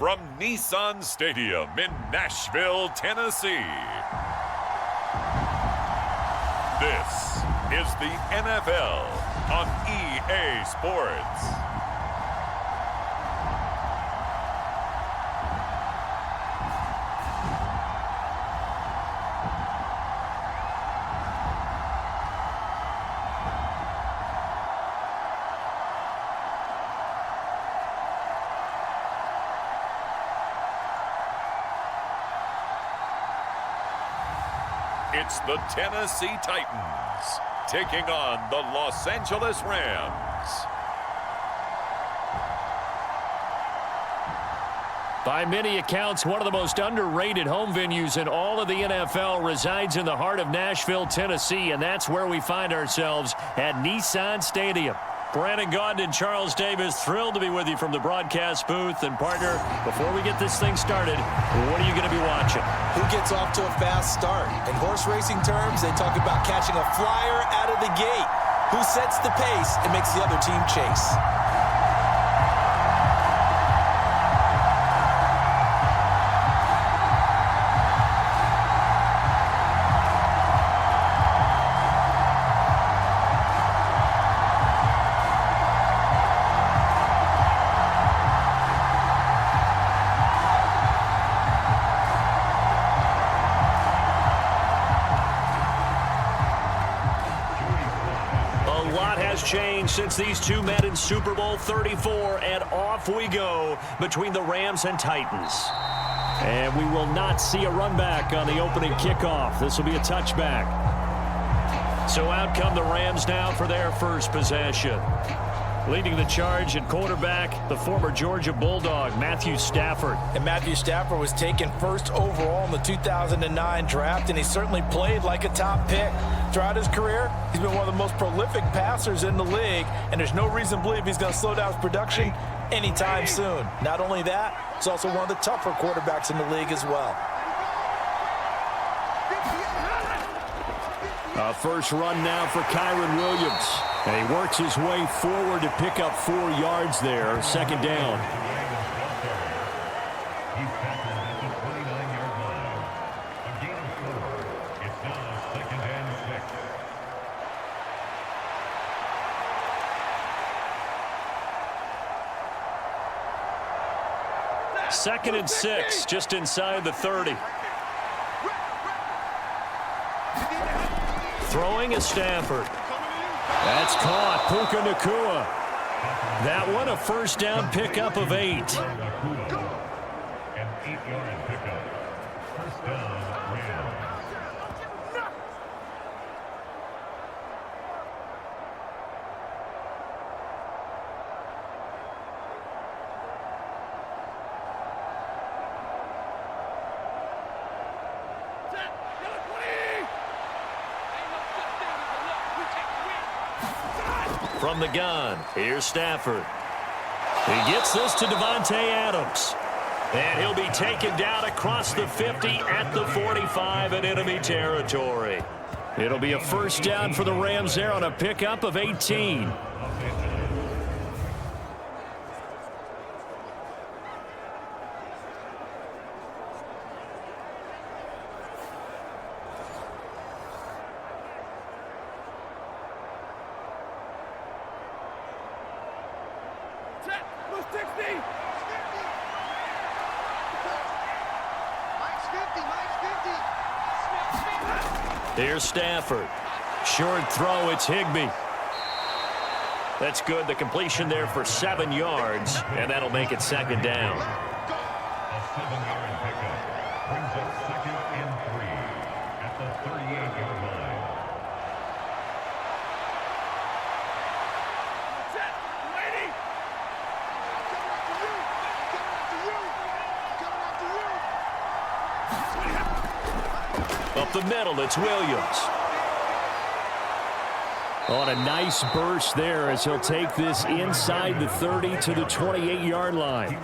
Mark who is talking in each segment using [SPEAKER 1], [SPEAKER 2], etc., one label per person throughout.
[SPEAKER 1] from Nissan Stadium in Nashville, Tennessee. This is the NFL on EA Sports. It's the Tennessee Titans taking on the Los Angeles Rams.
[SPEAKER 2] By many accounts, one of the most underrated home venues in all of the NFL resides in the heart of Nashville, Tennessee, and that's where we find ourselves at Nissan Stadium. Brandon Gaudin and Charles Davis, thrilled to be with you from the broadcast booth. And, partner, before we get this thing started, what are you going to be watching?
[SPEAKER 3] Who gets off to a fast start? In horse racing terms, they talk about catching a flyer out of the gate. Who sets the pace and makes the other team chase?
[SPEAKER 2] Changed since these two met in Super Bowl 34, and off we go between the Rams and Titans. And we will not see a run back on the opening kickoff. This will be a touchback. So out come the Rams now for their first possession. Leading the charge at quarterback, the former Georgia Bulldog, Matthew Stafford.
[SPEAKER 3] And Matthew Stafford was taken first overall in the 2009 draft, and he certainly played like a top pick. Throughout his career, he's been one of the most prolific passers in the league, and there's no reason to believe he's going to slow down his production anytime soon. Not only that, he's also one of the tougher quarterbacks in the league as well.
[SPEAKER 2] A first run now for Kyren Williams. And he works his way forward to pick up 4 yards there. Second down. Second and 6, just inside the 30. Throwing is Stafford. That's caught. Puka Nacua. That one a first down pickup of 8.
[SPEAKER 4] An 8-yard pickup. First down, Rams.
[SPEAKER 2] From the gun, here's Stafford. He gets this to Devontae Adams. And he'll be taken down across the 50 at the 45 in enemy territory. It'll be a first down for the Rams there on a pickup of 18. Here's Stafford. Short throw, it's Higbee. That's good. The completion there for 7 yards, and that'll make it second down.
[SPEAKER 4] A 7-yard pickup brings up second and 3 at the 38-yard line.
[SPEAKER 2] Up the middle, it's Williams. On a nice burst there as he'll take this inside the 30 to the 28-yard line.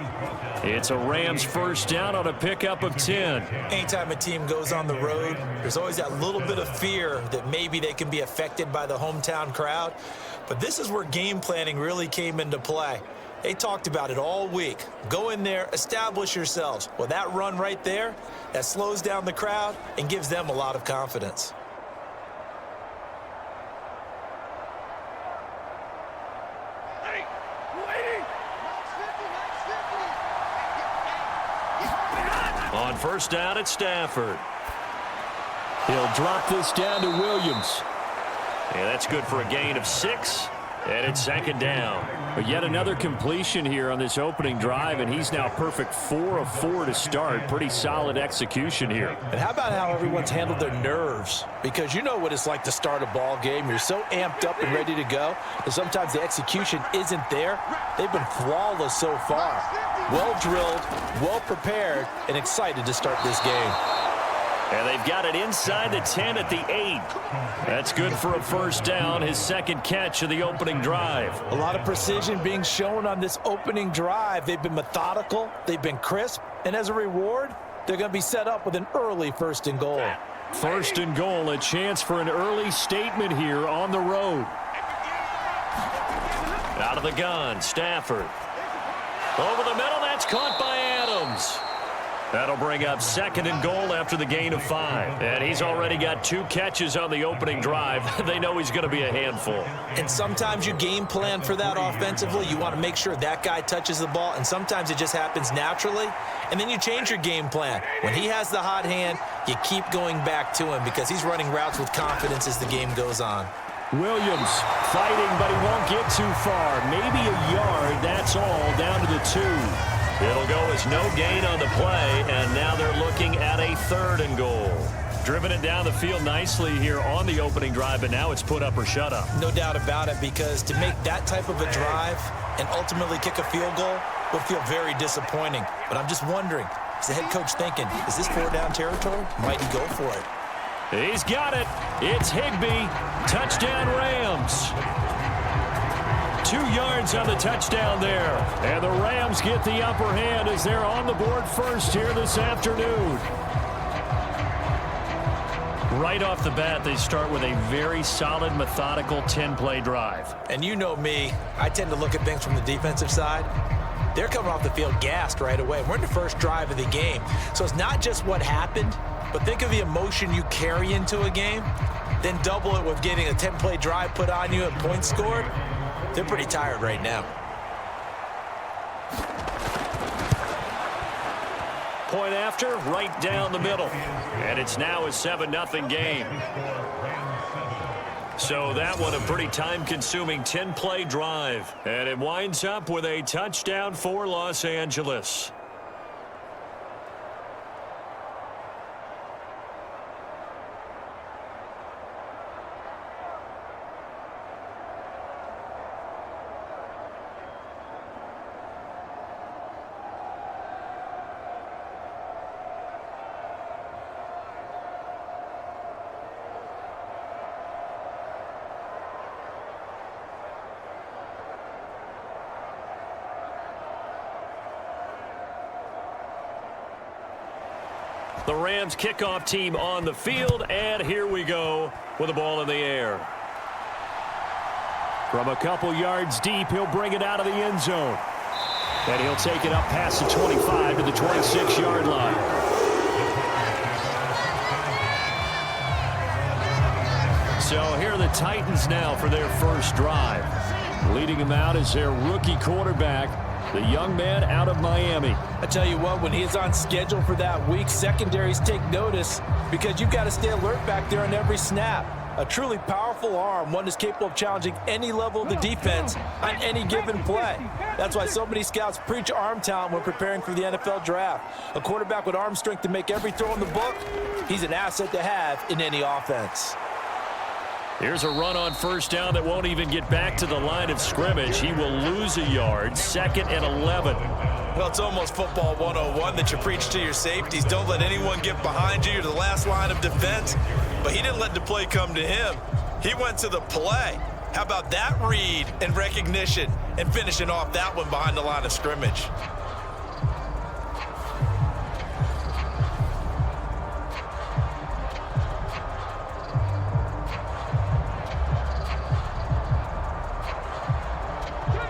[SPEAKER 2] It's a Rams first down on a pickup of 10.
[SPEAKER 3] Anytime a team goes on the road, there's always that little bit of fear that maybe they can be affected by the hometown crowd. But this is where game planning really came into play. They talked about it all week. Go in there, establish yourselves. Well, that run right there, that slows down the crowd and gives them a lot of confidence.
[SPEAKER 2] On first down, it's Stafford. He'll drop this down to Williams. Yeah, that's good for a gain of 6. And it's second down. But yet another completion here on this opening drive, and he's now perfect 4 of 4 to start. Pretty solid execution here.
[SPEAKER 3] And how about how everyone's handled their nerves? Because you know what it's like to start a ball game. You're so amped up and ready to go, and sometimes the execution isn't there. They've been flawless so far. Well drilled, well prepared, and excited to start this game.
[SPEAKER 2] And they've got it inside the 10 at the 8. That's good for a first down, his second catch of the opening drive.
[SPEAKER 3] A lot of precision being shown on this opening drive. They've been methodical, they've been crisp, and as a reward, they're going to be set up with an early first and goal.
[SPEAKER 2] First and goal, a chance for an early statement here on the road. Out of the gun, Stafford. Over the middle, that's caught by Adams. That'll bring up second and goal after the gain of 5. And he's already got 2 catches on the opening drive. They know he's going to be a handful.
[SPEAKER 3] And sometimes you game plan for that offensively. You want to make sure that guy touches the ball, and sometimes it just happens naturally. And then you change your game plan. When he has the hot hand, you keep going back to him because he's running routes with confidence as the game goes on.
[SPEAKER 2] Williams fighting, but he won't get too far. Maybe a yard, that's all, down to the 2. It'll go as no gain on the play, and now they're looking at a third and goal. Driven it down the field nicely here on the opening drive, and now it's put up or shut up.
[SPEAKER 3] No doubt about it, because to make that type of a drive and ultimately kick a field goal would feel very disappointing. But I'm just wondering, is the head coach thinking, is this 4-down territory? Might he go for it?
[SPEAKER 2] He's got it. It's Higbee. Touchdown Rams. 2 yards on the touchdown there. And the Rams get the upper hand as they're on the board first here this afternoon. Right off the bat, they start with a very solid, methodical 10-play drive.
[SPEAKER 3] And you know me, I tend to look at things from the defensive side. They're coming off the field gassed right away. We're in the first drive of the game. So it's not just what happened, but think of the emotion you carry into a game. Then double it with getting a 10-play drive put on you and points scored. They're pretty tired right now.
[SPEAKER 2] Point after, right down the middle. And it's now a 7-0 game. So that one a pretty time-consuming 10-play drive. And it winds up with a touchdown for Los Angeles. The Rams kickoff team on the field, and here we go with the ball in the air. From a couple yards deep, he'll bring it out of the end zone. And he'll take it up past the 25 to the 26-yard line. So here are the Titans now for their first drive. Leading them out is their rookie quarterback, the young man out of Miami.
[SPEAKER 3] I tell you what, when he is on schedule for that week, secondaries take notice because you've got to stay alert back there on every snap. A truly powerful arm, one that's capable of challenging any level of the defense on any given play. That's why so many scouts preach arm talent when preparing for the NFL draft. A quarterback with arm strength to make every throw in the book, he's an asset to have in any offense.
[SPEAKER 2] Here's a run on first down that won't even get back to the line of scrimmage. He will lose a yard, 2nd and 11.
[SPEAKER 3] Well, it's almost football 101 that you preach to your safeties. Don't let anyone get behind you. You're the last line of defense. But he didn't let the play come to him. He went to the play. How about that read and recognition and finishing off that one behind the line of scrimmage?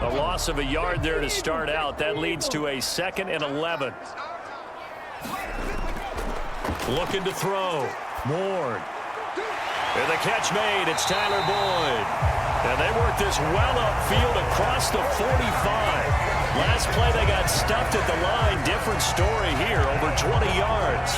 [SPEAKER 2] A loss loss of a yard there to start out. That leads to a 2nd and 11. Looking to throw. Ward. And the catch made. It's Tyler Boyd. And they work this well upfield across the 45. Last play they got stuffed at the line. Different story here. Over 20 yards.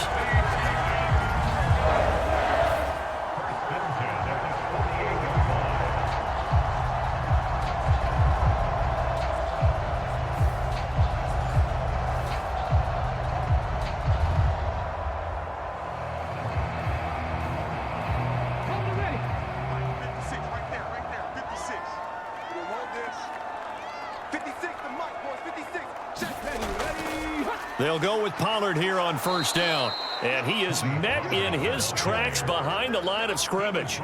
[SPEAKER 2] They'll go with Pollard here on first down. And he is met in his tracks behind the line of scrimmage.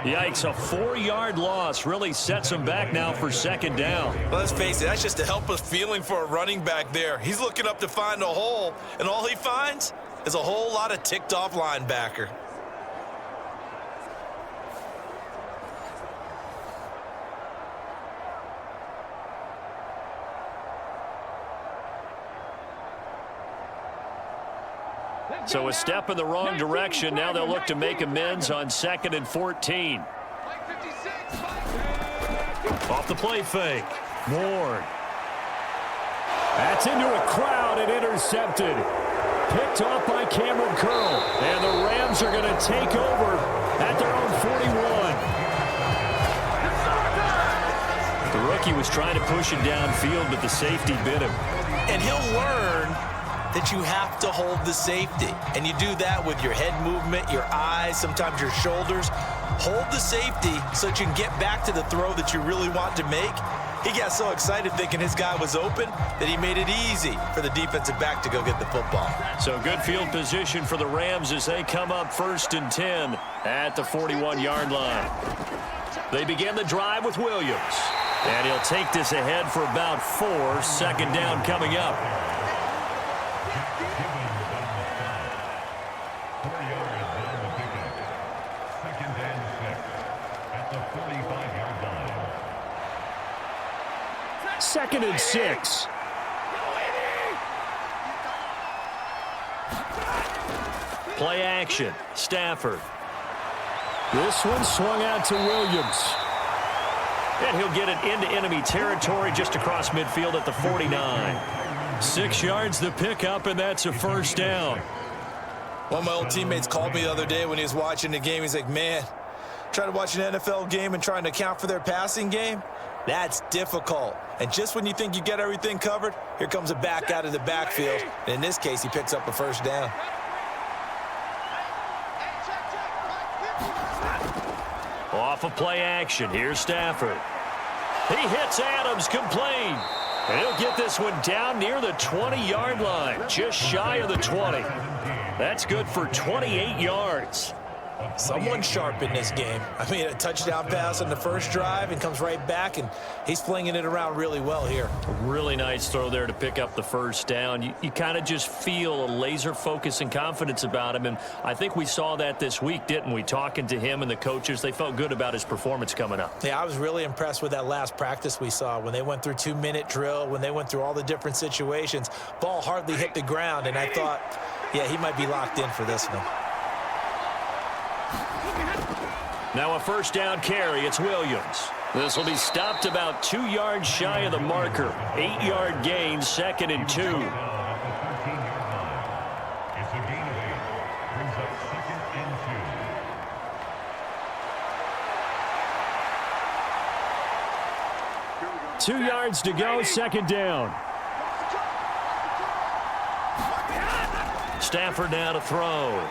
[SPEAKER 2] Yikes, a 4-yard loss really sets him back now for 2nd down.
[SPEAKER 3] Well, let's face it, that's just a helpless feeling for a running back there. He's looking up to find a hole, and all he finds is a whole lot of ticked-off linebacker.
[SPEAKER 2] So a step in the wrong direction. Now they'll look to make amends on 2nd and 14. Off the play fake. Ward. That's into a crowd and intercepted. Picked off by Cameron Curl. And the Rams are going to take over at their own 41. The rookie was trying to push it downfield, but the safety bit him.
[SPEAKER 3] And he'll learn that you have to hold the safety. And you do that with your head movement, your eyes, sometimes your shoulders. Hold the safety so that you can get back to the throw that you really want to make. He got so excited thinking his guy was open that he made it easy for the defensive back to go get the football.
[SPEAKER 2] So good field position for the Rams as they come up 1st and 10 at the 41-yard line. They begin the drive with Williams. And he'll take this ahead for about 4. 2nd down coming up. Second and 6. Play action. Stafford.
[SPEAKER 5] This one swung out to Williams.
[SPEAKER 2] And he'll get it into enemy territory just across midfield at the 49.
[SPEAKER 5] 6 yards the pickup, and that's a 1st down.
[SPEAKER 3] One of my old teammates called me the other day when he was watching the game. He's like, man, trying to watch an NFL game and trying to account for their passing game, that's difficult. And just when you think you get everything covered, here comes a back out of the backfield. And in this case, he picks up a 1st down.
[SPEAKER 2] Off of play action. Here's Stafford. He hits Adams complete. And he'll get this one down near the 20-yard line, just shy of the 20. That's good for 28 yards.
[SPEAKER 3] Someone sharp in this game. I mean, a touchdown pass on the first drive and comes right back, and he's flinging it around really well here.
[SPEAKER 2] A really nice throw there to pick up the 1st down. You kind of just feel a laser focus and confidence about him, and I think we saw that this week, didn't we? Talking to him and the coaches, they felt good about his performance coming up.
[SPEAKER 3] Yeah, I was really impressed with that last practice we saw when they went through 2-minute drill, when they went through all the different situations. Ball hardly hit the ground, and I thought, yeah, he might be locked in for this one.
[SPEAKER 2] Now a 1st down carry. It's Williams. This will be stopped about 2 yards shy of the marker. 8-yard gain, 2nd and 2.
[SPEAKER 4] It's a gain of 8. Brings up 2nd and 2.
[SPEAKER 5] 2 yards to go, 2nd down.
[SPEAKER 2] Stafford now to throw.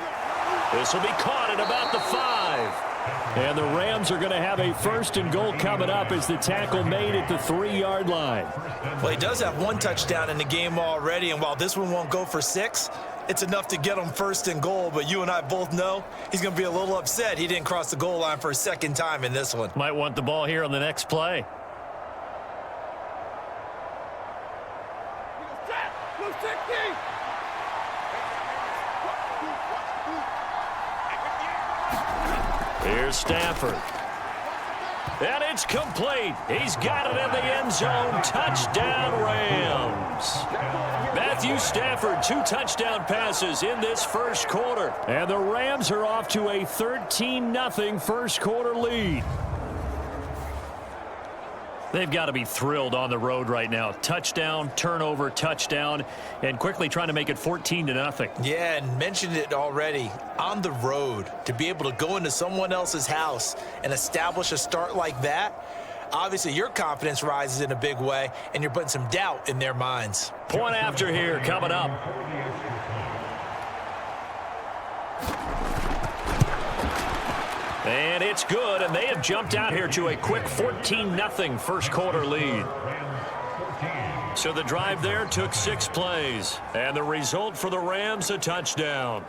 [SPEAKER 2] This will be caught at about the 5.
[SPEAKER 5] And the Rams are going to have a 1st and goal coming up as the tackle made at the 3-yard line.
[SPEAKER 3] Well, he does have 1 touchdown in the game already, and while this one won't go for 6, it's enough to get him 1st and goal. But you and I both know he's going to be a little upset he didn't cross the goal line for a 2nd time in this one.
[SPEAKER 2] Might want the ball here on the next play. Here's Stafford. And it's complete. He's got it in the end zone. Touchdown, Rams. Matthew Stafford, 2 touchdown passes in this first quarter.
[SPEAKER 5] And the Rams are off to a 13-0 first quarter lead.
[SPEAKER 2] They've got to be thrilled on the road right now. Touchdown, turnover, touchdown, and quickly trying to make it 14-0.
[SPEAKER 3] Yeah, and mentioned it already. On the road, to be able to go into someone else's house and establish a start like that, obviously your confidence rises in a big way, and you're putting some doubt in their minds.
[SPEAKER 2] Point after here coming up. And it's good, and they have jumped out here to a quick 14-0 first quarter lead. So the drive there took 6 plays, and the result for the Rams, a touchdown.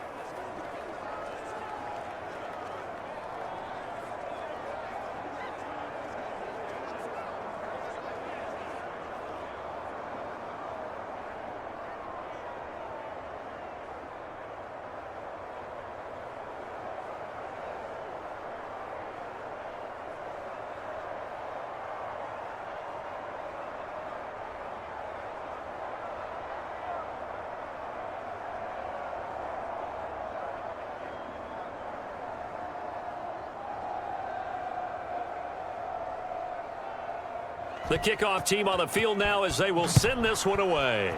[SPEAKER 2] The kickoff team on the field now as they will send this one away.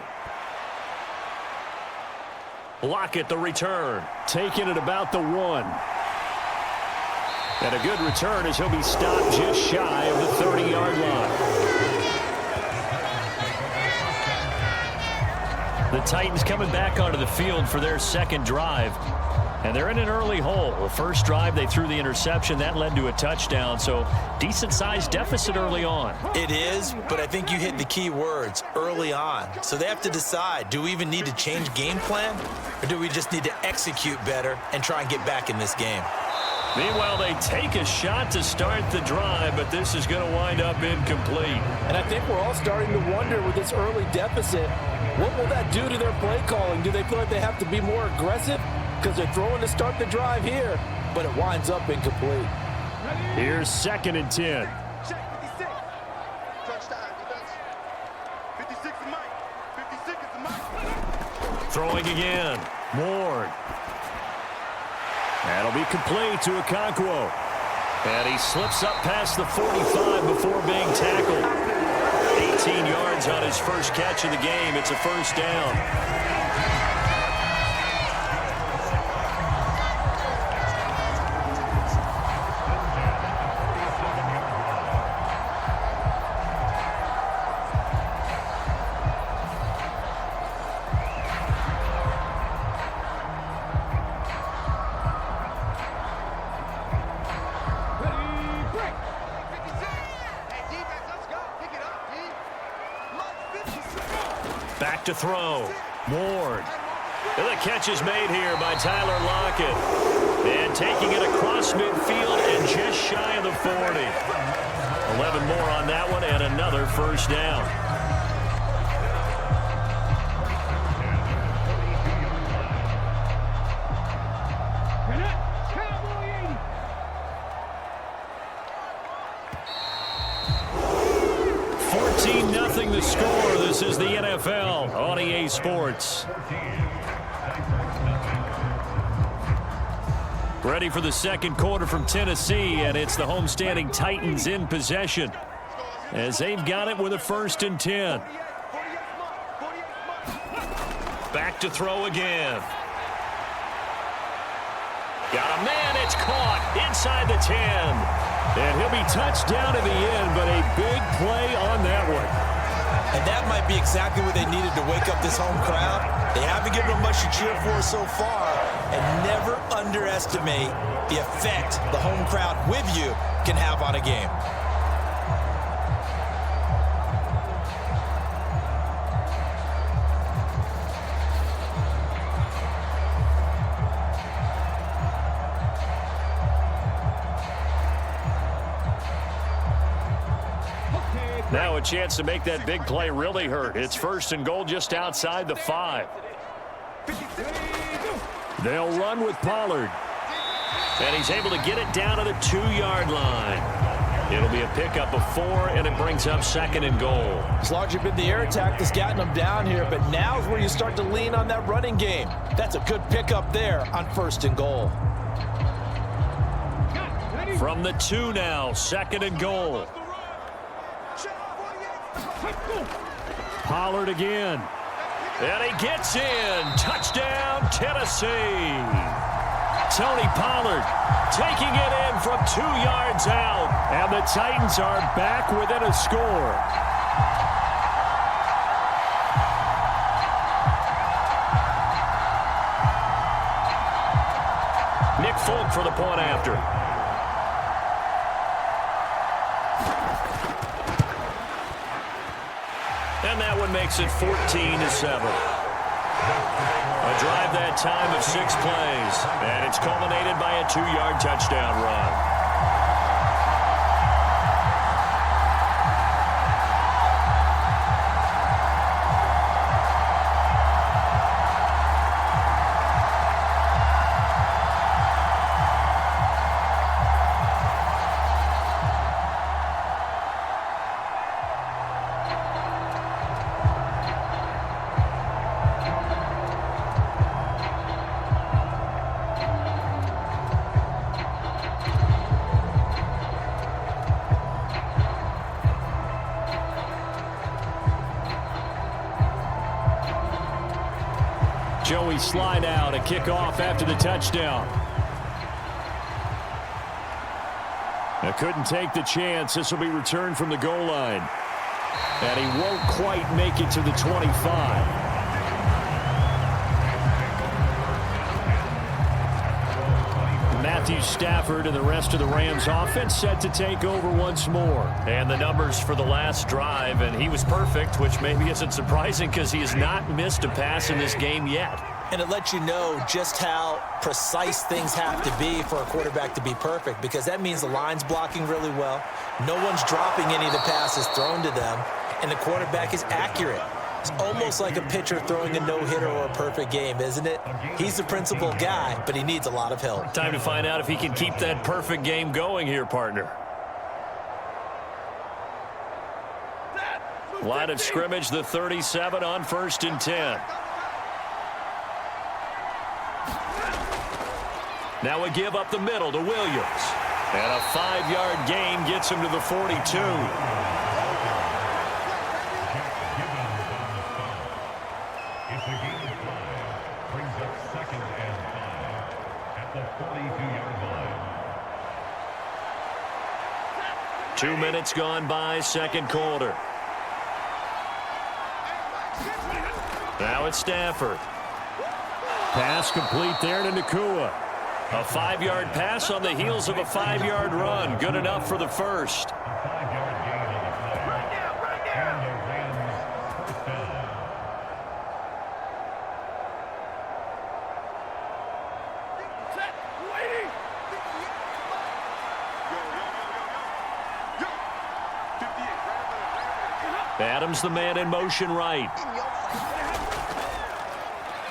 [SPEAKER 2] Lockett, the return.
[SPEAKER 5] Taking it about the 1. And a good return as he'll be stopped just shy of the 30-yard line.
[SPEAKER 2] The Titans coming back onto the field for their second drive. And they're in an early hole. The first drive, they threw the interception. That led to a touchdown. So decent-sized deficit early on.
[SPEAKER 3] It is, but I think you hit the key words, early on. So they have to decide, do we even need to change game plan? Or do we just need to execute better and try and get back in this game?
[SPEAKER 2] Meanwhile, they take a shot to start the drive, but this is going to wind up incomplete.
[SPEAKER 3] And I think we're all starting to wonder with this early deficit, what will that do to their play calling? Do they feel like they have to be more aggressive? Because they're throwing to start the drive here, but it winds up incomplete.
[SPEAKER 5] Here's 2nd and 10.
[SPEAKER 2] Throwing again. Ward.
[SPEAKER 5] That'll be complete to Okonkwo.
[SPEAKER 2] And he slips up past the 45 before being tackled. 18 yards on his first catch of the game. It's a first down. Back to throw. Ward. And the catch is made here by Tyler Lockett. And taking it across midfield and just shy of the 40. 11 more on that one and another first down. The score. This is the NFL on EA Sports. Ready for the second quarter from Tennessee, and it's the homestanding Titans in possession as they've got it with a 1st and 10. Back to throw again. Got a man. It's caught inside the 10. And he'll be touched down in the end, but a big play on that one.
[SPEAKER 3] And that might be exactly what they needed to wake up this home crowd. They haven't given them much to cheer for so far. And never underestimate the effect the home crowd with you can have on a game.
[SPEAKER 2] Now a chance to make that big play really hurt. It's 1st and goal just outside the 5.
[SPEAKER 5] They'll run with Pollard.
[SPEAKER 2] And he's able to get it down to the 2-yard line. It'll be a pickup of 4, and it brings up 2nd and goal.
[SPEAKER 3] It's largely been the air attack that's gotten them down here, but now is where you start to lean on that running game. That's a good pickup there on 1st and goal.
[SPEAKER 2] From the 2 now, 2nd and goal.
[SPEAKER 5] Pollard again.
[SPEAKER 2] And he gets in. Touchdown, Tennessee. Tony Pollard taking it in from 2 yards out.
[SPEAKER 5] And the Titans are back within a score.
[SPEAKER 2] Nick Folk for the point after. And that one makes it 14-7. A drive that time of 6 plays. And it's culminated by a 2-yard touchdown run.
[SPEAKER 5] Joey slide out, a kickoff after the touchdown. Now couldn't take the chance. This will be returned from the goal line. And he won't quite make it to the 25. Matthew Stafford and the rest of the Rams offense set to take over once more.
[SPEAKER 2] And the numbers for the last drive, and he was perfect, which maybe isn't surprising because he has not missed a pass in this game yet.
[SPEAKER 3] And it lets you know just how precise things have to be for a quarterback to be perfect, because that means the line's blocking really well. No one's dropping any of the passes thrown to them, and the quarterback is accurate. It's almost like a pitcher throwing a no-hitter or a perfect game, isn't it? He's the principal guy, but he needs a lot of help.
[SPEAKER 2] Time to find out if he can keep that perfect game going here, partner. Line of scrimmage, the 37 on 1st and 10. Now a give up the middle to Williams. And a 5-yard gain gets him to the 42.
[SPEAKER 4] It's a gain of 5. Brings up 2nd and 5 at the 42-yard line.
[SPEAKER 2] 2 minutes gone by, 2nd quarter. Now it's Stafford.
[SPEAKER 5] Pass complete there to Nakua.
[SPEAKER 2] A 5-yard pass on the heels of a 5-yard run. Good enough for the first.
[SPEAKER 4] A 5-yard gain on the play. And the Rams first down.
[SPEAKER 2] Adams the man in motion right.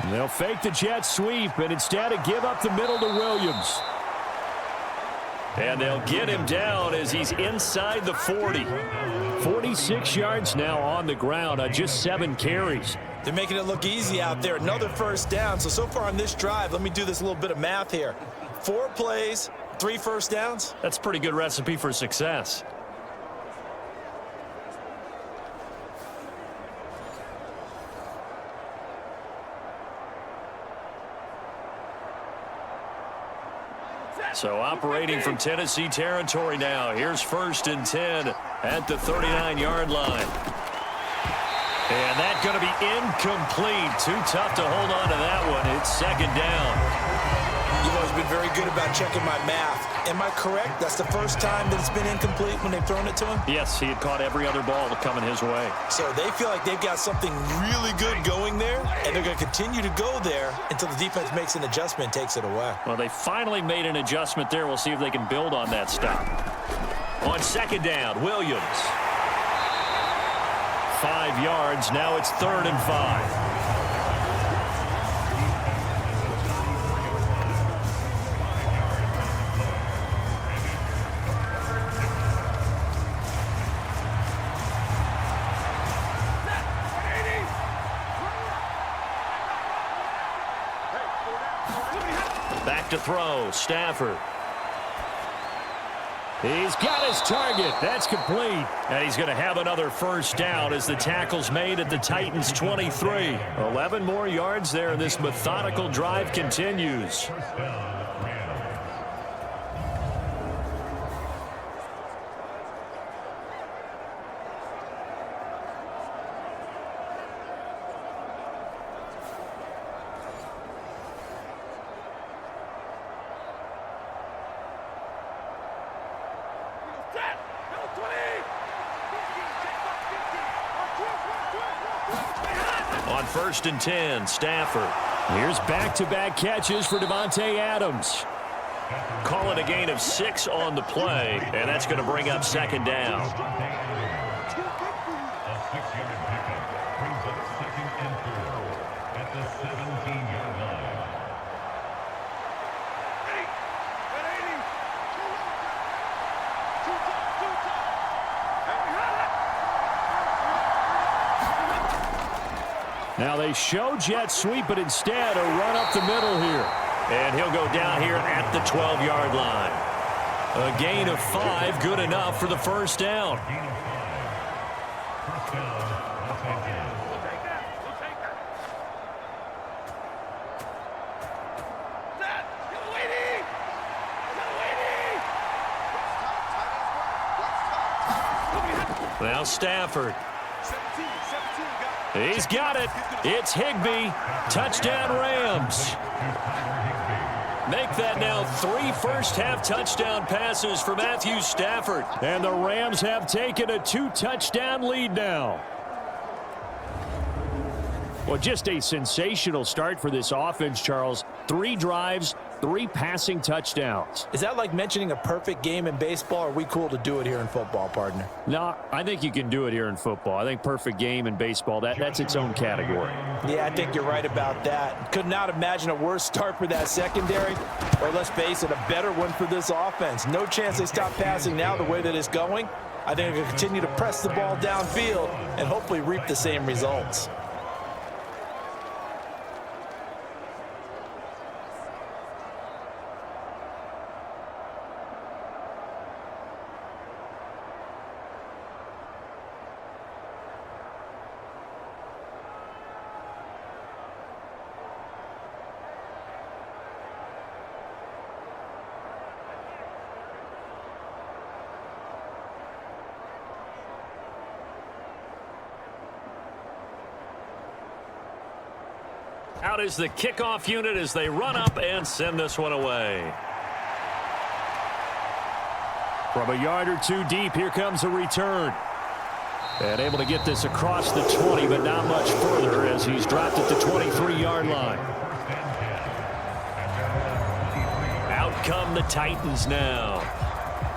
[SPEAKER 5] And they'll fake the jet sweep and instead give up the middle to Williams.
[SPEAKER 2] And they'll get him down as he's inside the 40.
[SPEAKER 5] 46 yards now on the ground on just 7 carries.
[SPEAKER 3] They're making it look easy out there. Another first down. So far on this drive, let me do this little bit of math here. 4 plays, 3 first downs.
[SPEAKER 2] That's a pretty good recipe for success. So operating from Tennessee territory now. Here's 1st and 10 at the 39-yard line. And that's going to be incomplete. Too tough to hold on to that one. It's 2nd down.
[SPEAKER 3] You've always been very good about checking my math. Am I correct? That's the first time that it's been incomplete when they've thrown it to him?
[SPEAKER 2] Yes, he had caught every other ball coming his way.
[SPEAKER 3] So they feel like they've got something really good going there, and they're going to continue to go there until the defense makes an adjustment and takes it away.
[SPEAKER 2] Well, they finally made an adjustment there. We'll see if they can build on that stop. On 2nd down, Williams. 5 yards. Now it's 3rd and 5. Back to throw, Stafford.
[SPEAKER 5] He's got his target. That's complete.
[SPEAKER 2] And he's going to have another first down as the tackle's made at the Titans' 23. 11 more yards there, and this methodical drive continues. On 1st and 10, Stafford.
[SPEAKER 5] Here's back-to-back catches for Davante Adams.
[SPEAKER 2] Call it a gain of 6 on the play, and that's going to bring up 2nd down.
[SPEAKER 4] A 6-yard pickup brings up 2nd and 4 at the 17-yard line.
[SPEAKER 5] Now they show jet sweep, but instead a run up the middle here.
[SPEAKER 2] And he'll go down here at the 12-yard line. A gain of 5, good enough for the first down.
[SPEAKER 4] Gain of 5. First down, Los Angeles.
[SPEAKER 2] Now Stafford. He's got it. It's Higbee. Touchdown, Rams. Make that now 3 first-half touchdown passes for Matthew Stafford.
[SPEAKER 5] And the Rams have taken a 2-touchdown lead now. Well, just a sensational start for this offense, Charles. 3 drives, 3 passing touchdowns.
[SPEAKER 3] Is that like mentioning a perfect game in baseball, or are we cool to do it here in football, partner?
[SPEAKER 5] No, I think you can do it here in football. I think perfect game in baseball, that's its own category.
[SPEAKER 3] Yeah, I think you're right about that. Could not imagine a worse start for that secondary, or let's face it, a better one for this offense. No chance they stop passing now the way that it's going. I think they'll continue to press the ball downfield and hopefully reap the same results.
[SPEAKER 2] Out is the kickoff unit as they run up and send this one away.
[SPEAKER 5] From a yard or 2 deep, here comes a return. And able to get this across the 20, but not much further as he's dropped at the 23-yard line.
[SPEAKER 2] Out come the Titans now.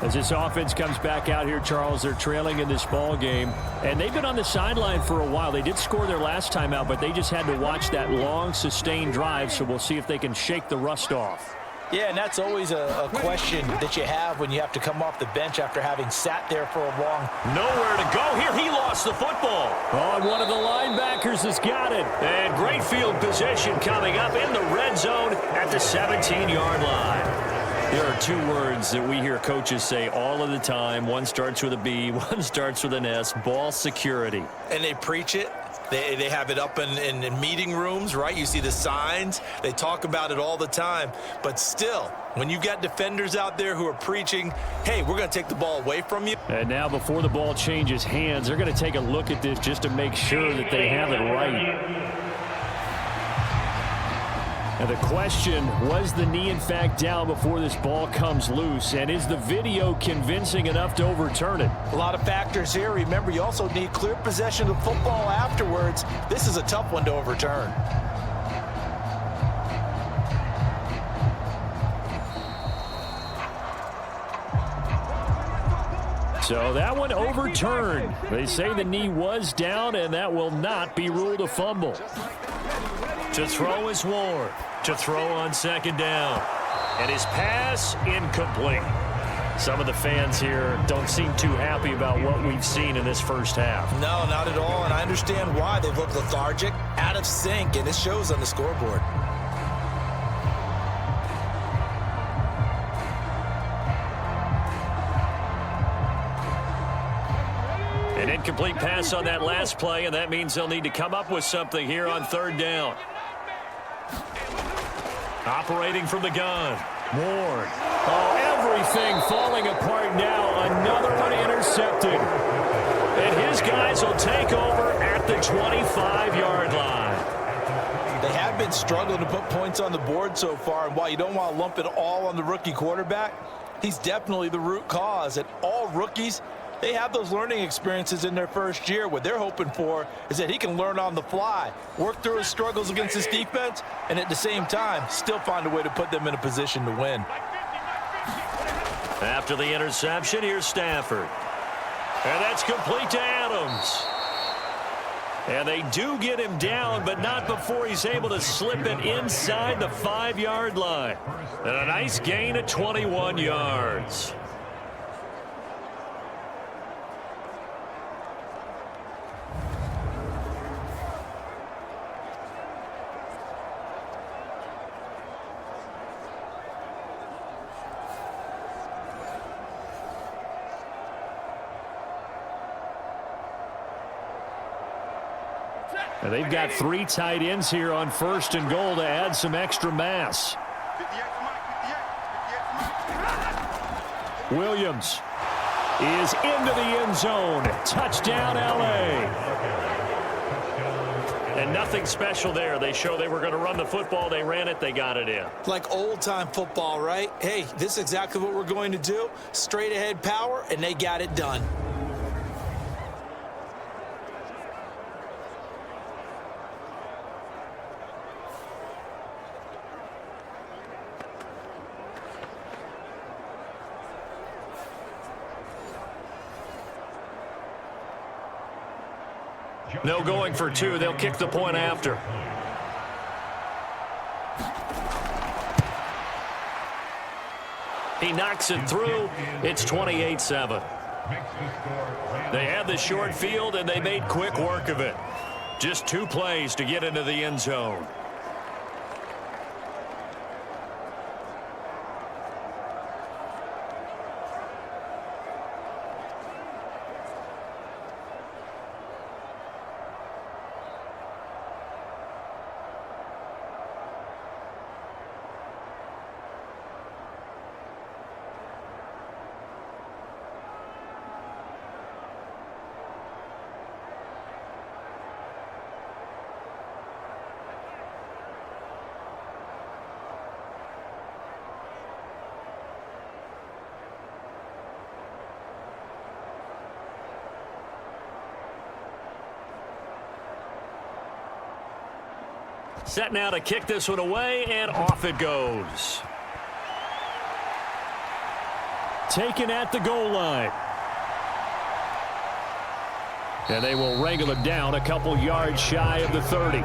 [SPEAKER 5] As this offense comes back out here, Charles, they're trailing in this ball game. And they've been on the sideline for a while. They did score their last time out, but they just had to watch that long, sustained drive. So we'll see if they can shake the rust off.
[SPEAKER 3] Yeah, and that's always a question that you have when you have to come off the bench after having sat there for a long.
[SPEAKER 2] Nowhere to go here. He lost the football.
[SPEAKER 5] Oh, and one of the linebackers has got it.
[SPEAKER 2] And great field position coming up in the red zone at the 17-yard line. There are 2 words that we hear coaches say all of the time. One starts with a B, one starts with an S, ball security.
[SPEAKER 3] And they preach it. They have it up in meeting rooms, right? You see the signs. They talk about it all the time. But still, when you got defenders out there who are preaching, hey, we're going to take the ball away from you.
[SPEAKER 5] And now before the ball changes hands, they're going to take a look at this just to make sure that they have it right. And the question, was the knee in fact down before this ball comes loose? And is the video convincing enough to overturn it?
[SPEAKER 3] A lot of factors here. Remember, you also need clear possession of football afterwards. This is a tough one to overturn.
[SPEAKER 5] So that one overturned. They say the knee was down, and that will not be ruled a fumble.
[SPEAKER 2] To throw is Ward. To throw on 2nd down. And his pass incomplete. Some of the fans here don't seem too happy about what we've seen in this first half.
[SPEAKER 3] No, not at all, and I understand why. They've looked lethargic, out of sync, and it shows on the scoreboard.
[SPEAKER 2] Incomplete pass on that last play, and that means they'll need to come up with something here on third down. Operating from the gun. Ward.
[SPEAKER 5] Oh, everything falling apart now. Another one intercepted. And his guys will take over at the 25-yard line.
[SPEAKER 3] They have been struggling to put points on the board so far, and while you don't want to lump it all on the rookie quarterback, he's definitely the root cause. And all rookies, they have those learning experiences in their first year. What they're hoping for is that he can learn on the fly, work through his struggles against his defense, and at the same time, still find a way to put them in a position to win.
[SPEAKER 2] After the interception, here's Stafford. And that's complete to Adams. And they do get him down, but not before he's able to slip it inside the 5-yard line. And a nice gain of 21 yards.
[SPEAKER 5] And they've got 3 tight ends here on 1st and goal to add some extra mass. Williams is into the end zone. Touchdown, LA.
[SPEAKER 2] And nothing special there. They show they were going to run the football. They ran it. They got it in.
[SPEAKER 3] Like old-time football, right? Hey, this is exactly what we're going to do. Straight-ahead power, and they got it done.
[SPEAKER 2] No going for 2. They'll kick the point after. He knocks it through. It's 28-7. They had the short field, and they made quick work of it. Just 2 plays to get into the end zone. Set now to kick this one away, and off it goes.
[SPEAKER 5] Taken at the goal line. And they will wrangle him down a couple yards shy of the 30.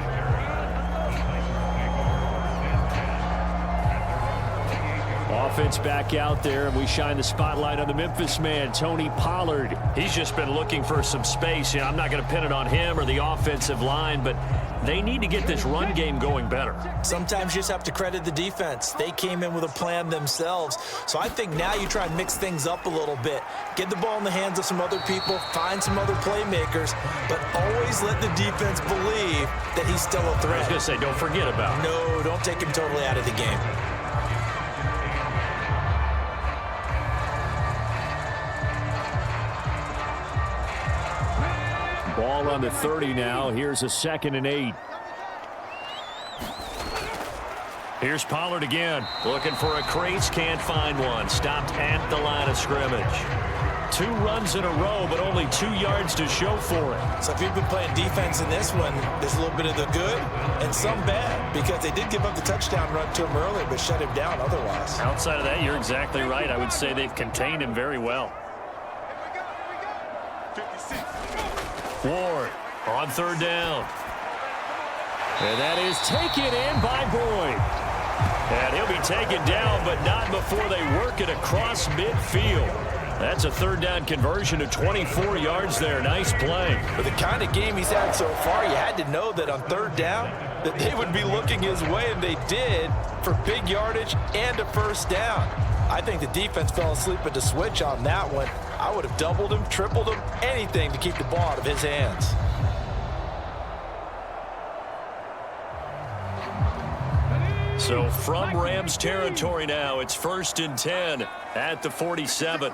[SPEAKER 5] Offense back out there, and we shine the spotlight on the Memphis man, Tony Pollard.
[SPEAKER 2] He's just been looking for some space. I'm not going to pin it on him or the offensive line, but they need to get this run game going better.
[SPEAKER 3] Sometimes you just have to credit the defense. They came in with a plan themselves. So I think now you try and mix things up a little bit. Get the ball in the hands of some other people, find some other playmakers, but always let the defense believe that he's still a threat.
[SPEAKER 2] I was going to say, don't forget about him.
[SPEAKER 3] No, don't take him totally out of the game.
[SPEAKER 5] Ball on the 30 now. Here's a 2nd and 8.
[SPEAKER 2] Here's Pollard again. Looking for a crease, can't find one. Stopped at the line of scrimmage. 2 runs in a row, but only 2 yards to show for it.
[SPEAKER 3] So if you've been playing defense in this one, there's a little bit of the good and some bad, because they did give up the touchdown run to him earlier, but shut him down otherwise.
[SPEAKER 2] Outside of that, you're exactly right. I would say they've contained him very well. Ward on 3rd down.
[SPEAKER 5] And that is taken in by Boyd.
[SPEAKER 2] And he'll be taken down, but not before they work it across midfield. That's a 3rd down conversion to 24 yards there. Nice play.
[SPEAKER 3] For the kind of game he's had so far, you had to know that on 3rd down that they would be looking his way, and they did, for big yardage and a 1st down. I think the defense fell asleep at the switch on that one. I would have doubled him, tripled him, anything to keep the ball out of his hands.
[SPEAKER 2] So from Rams territory now, it's 1st and 10 at the 47.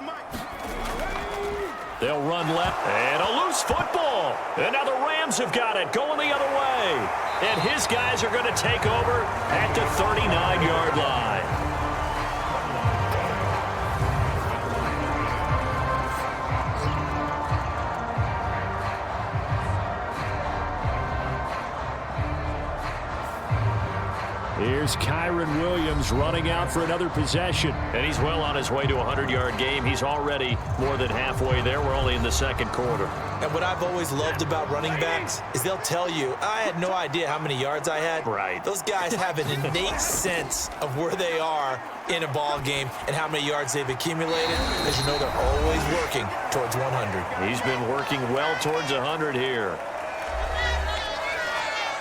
[SPEAKER 2] They'll run left, and a loose football. And now the Rams have got it, going the other way. And his guys are going to take over at the 39-yard line.
[SPEAKER 5] Here's Kyron Williams running out for another possession.
[SPEAKER 2] And he's well on his way to a 100-yard game. He's already more than halfway there. We're only in the second quarter.
[SPEAKER 3] And what I've always loved about running backs is they'll tell you, I had no idea how many yards I had.
[SPEAKER 2] Right.
[SPEAKER 3] Those guys have an innate sense of where they are in a ball game and how many yards they've accumulated, because you know they're always working towards 100.
[SPEAKER 2] He's been working well towards 100 here.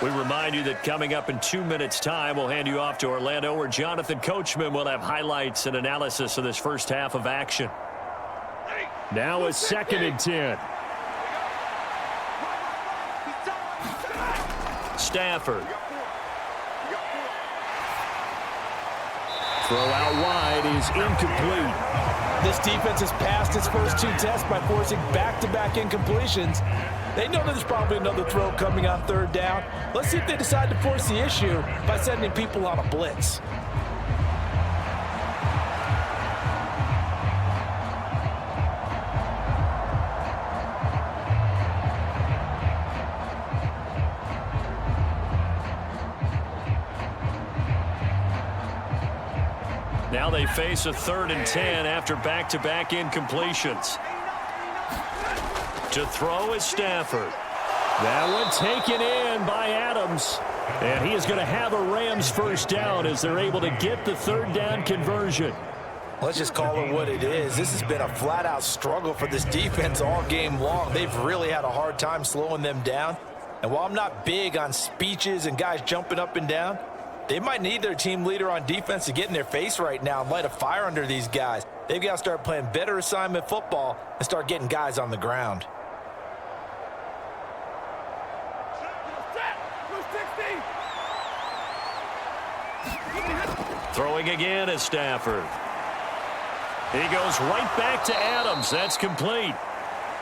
[SPEAKER 2] We remind you that coming up in 2 minutes' time, we'll hand you off to Orlando, where Jonathan Coachman will have highlights and analysis of this first half of action.
[SPEAKER 5] Now it's 2nd and 10.
[SPEAKER 2] Stafford.
[SPEAKER 5] Throw out wide is incomplete.
[SPEAKER 3] This defense has passed its first 2 tests by forcing back-to-back incompletions. They know there's probably another throw coming on 3rd down. Let's see if they decide to force the issue by sending people on a blitz.
[SPEAKER 2] Now they face a 3rd and 10 after back-to-back incompletions. To throw is Stafford.
[SPEAKER 5] That one taken in by Adams. And he is going to have a Rams first down as they're able to get the 3rd down conversion.
[SPEAKER 3] Let's just call it what it is. This has been a flat-out struggle for this defense all game long. They've really had a hard time slowing them down. And while I'm not big on speeches and guys jumping up and down, they might need their team leader on defense to get in their face right now and light a fire under these guys. They've got to start playing better assignment football and start getting guys on the ground.
[SPEAKER 2] Throwing again is Stafford. He goes right back to Adams. That's complete.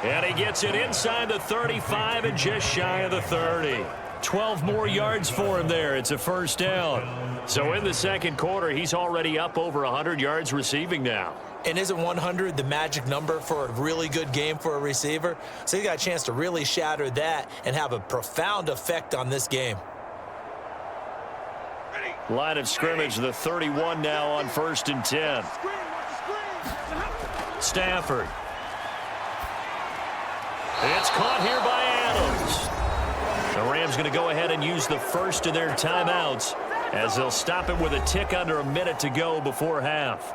[SPEAKER 2] And he gets it inside the 35 and just shy of the 30. 12 more yards for him there. It's a first down. So in the second quarter, he's already up over 100 yards receiving now.
[SPEAKER 3] And isn't 100 the magic number for a really good game for a receiver? So he got a chance to really shatter that and have a profound effect on this game.
[SPEAKER 2] Line of scrimmage, the 31 now on 1st and 10. Stafford. It's caught here by Adams. The Rams going to go ahead and use the first of their timeouts as they'll stop it with a tick under a minute to go before half.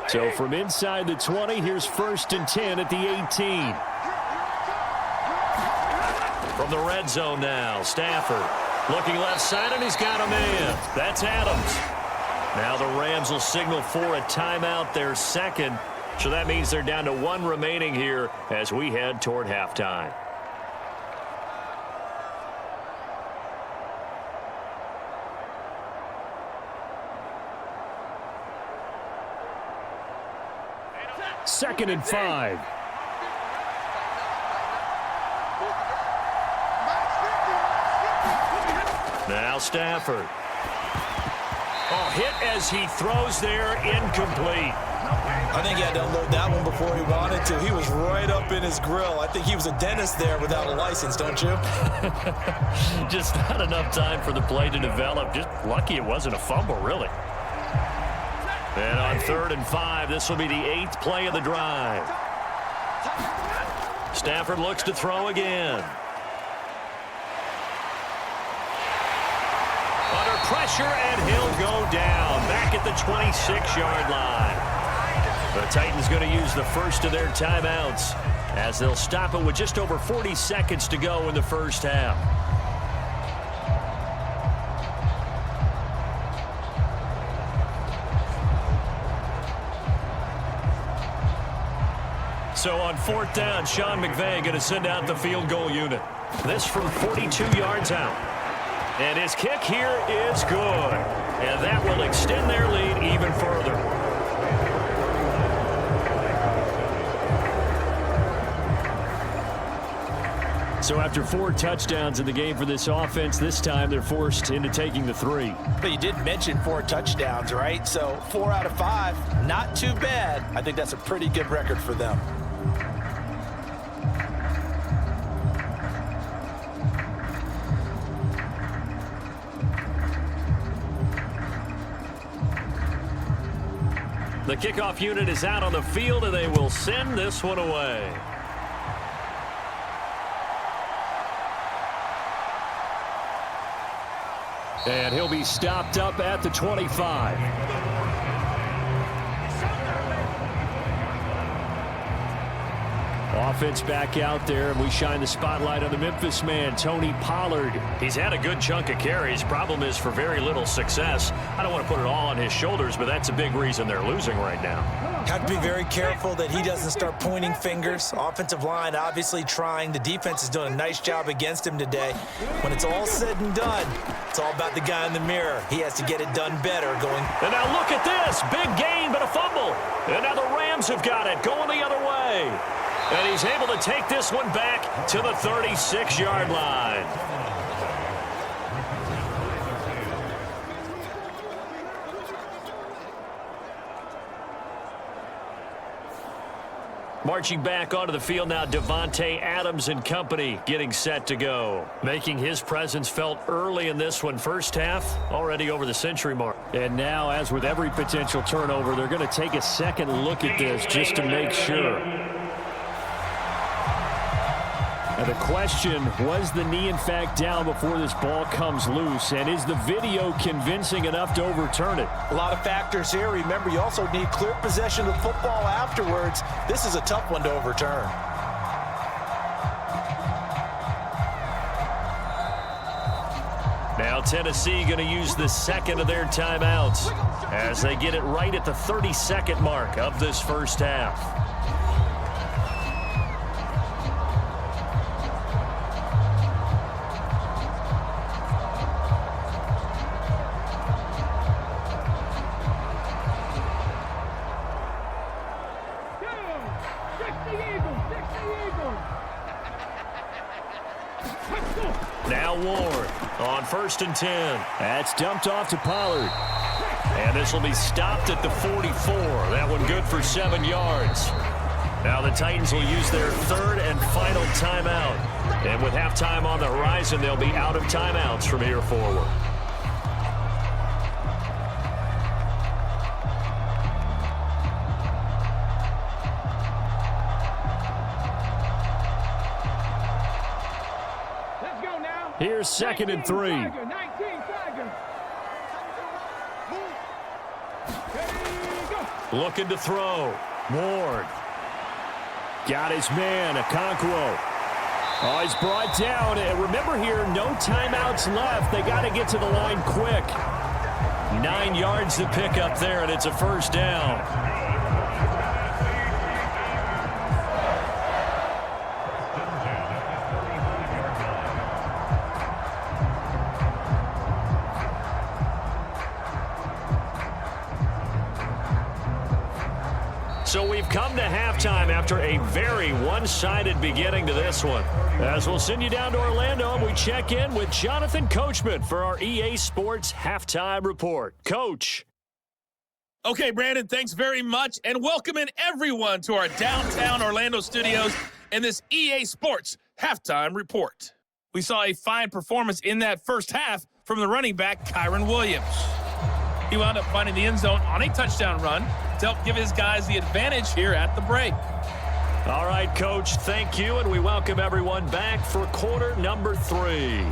[SPEAKER 5] So from inside the 20, here's 1st and 10 at the 18.
[SPEAKER 2] From the red zone now, Stafford looking left side, and he's got a man. That's Adams. Now the Rams will signal for a timeout, their second. So that means they're down to 1 remaining here as we head toward halftime.
[SPEAKER 5] Second and 5.
[SPEAKER 2] Now Stafford. Oh, hit as he throws there, incomplete.
[SPEAKER 3] I think he had to unload that one before he wanted to. He was right up in his grill. I think he was a dentist there without a license, don't you?
[SPEAKER 2] Just not enough time for the play to develop. Just lucky it wasn't a fumble, really. And on 3rd and 5, this will be the 8th play of the drive. Stafford looks to throw again. Under pressure, and he'll go down back at the 26-yard line. The Titans going to use the first of their timeouts as they'll stop it with just over 40 seconds to go in the first half. So on fourth down, Sean McVay going to send out the field goal unit. This from 42 yards out. And his kick here is good. And that will extend their lead even further. So after 4 touchdowns in the game for this offense, this time they're forced into taking the 3.
[SPEAKER 3] But you did mention 4 touchdowns, right? So 4 out of 5, not too bad. I think that's a pretty good record for them.
[SPEAKER 2] The kickoff unit is out on the field, and they will send this one away.
[SPEAKER 5] And he'll be stopped up at the 25. Offense back out there, and we shine the spotlight on the Memphis man, Tony Pollard.
[SPEAKER 2] He's had a good chunk of carries. Problem is for very little success. I don't want to put it all on his shoulders, but that's a big reason they're losing right now.
[SPEAKER 3] Have to be very careful that he doesn't start pointing fingers. Offensive line obviously trying. The defense is doing a nice job against him today. When it's all said and done, it's all about the guy in the mirror. He has to get it done better going.
[SPEAKER 2] And now look at this. Big gain, but a fumble. And now the Rams have got it, going the other way. And he's able to take this one back to the 36-yard line. Marching back onto the field now, Devontae Adams and company getting set to go. Making his presence felt early in this one. First half, already over the century mark.
[SPEAKER 5] And now, as with every potential turnover, they're going to take a second look at this just to make sure. Now the question, was the knee in fact down before this ball comes loose? And is the video convincing enough to overturn it?
[SPEAKER 3] A lot of factors here. Remember, you also need clear possession of football afterwards. This is a tough one to overturn.
[SPEAKER 2] Now Tennessee going to use the second of their timeouts as they get it right at the 32nd mark of this first half. Now Ward on 1st and 10.
[SPEAKER 5] That's dumped off to Pollard.
[SPEAKER 2] And this will be stopped at the 44. That one good for 7 yards. Now the Titans will use their third and final timeout. And with halftime on the horizon, they'll be out of timeouts from here forward.
[SPEAKER 5] Here's 2nd and 3.
[SPEAKER 2] Looking to throw. Ward.
[SPEAKER 5] Got his man, Okonkwo. Oh, he's brought down. And remember here, no timeouts left. They got to get to the line quick.
[SPEAKER 2] 9 yards to pick up there, and it's a first down. So we've come to halftime after a very one-sided beginning to this one. As we'll send you down to Orlando, and we check in with Jonathan Coachman for our EA Sports Halftime Report. Coach.
[SPEAKER 6] Okay, Brandon, thanks very much, and welcome in everyone to our downtown Orlando studios and this EA Sports Halftime Report. We saw a fine performance in that first half from the running back, Kyron Williams. He wound up finding the end zone on a touchdown run to help give his guys the advantage here at the break.
[SPEAKER 2] All right, Coach, thank you, and we welcome everyone back for quarter number 3.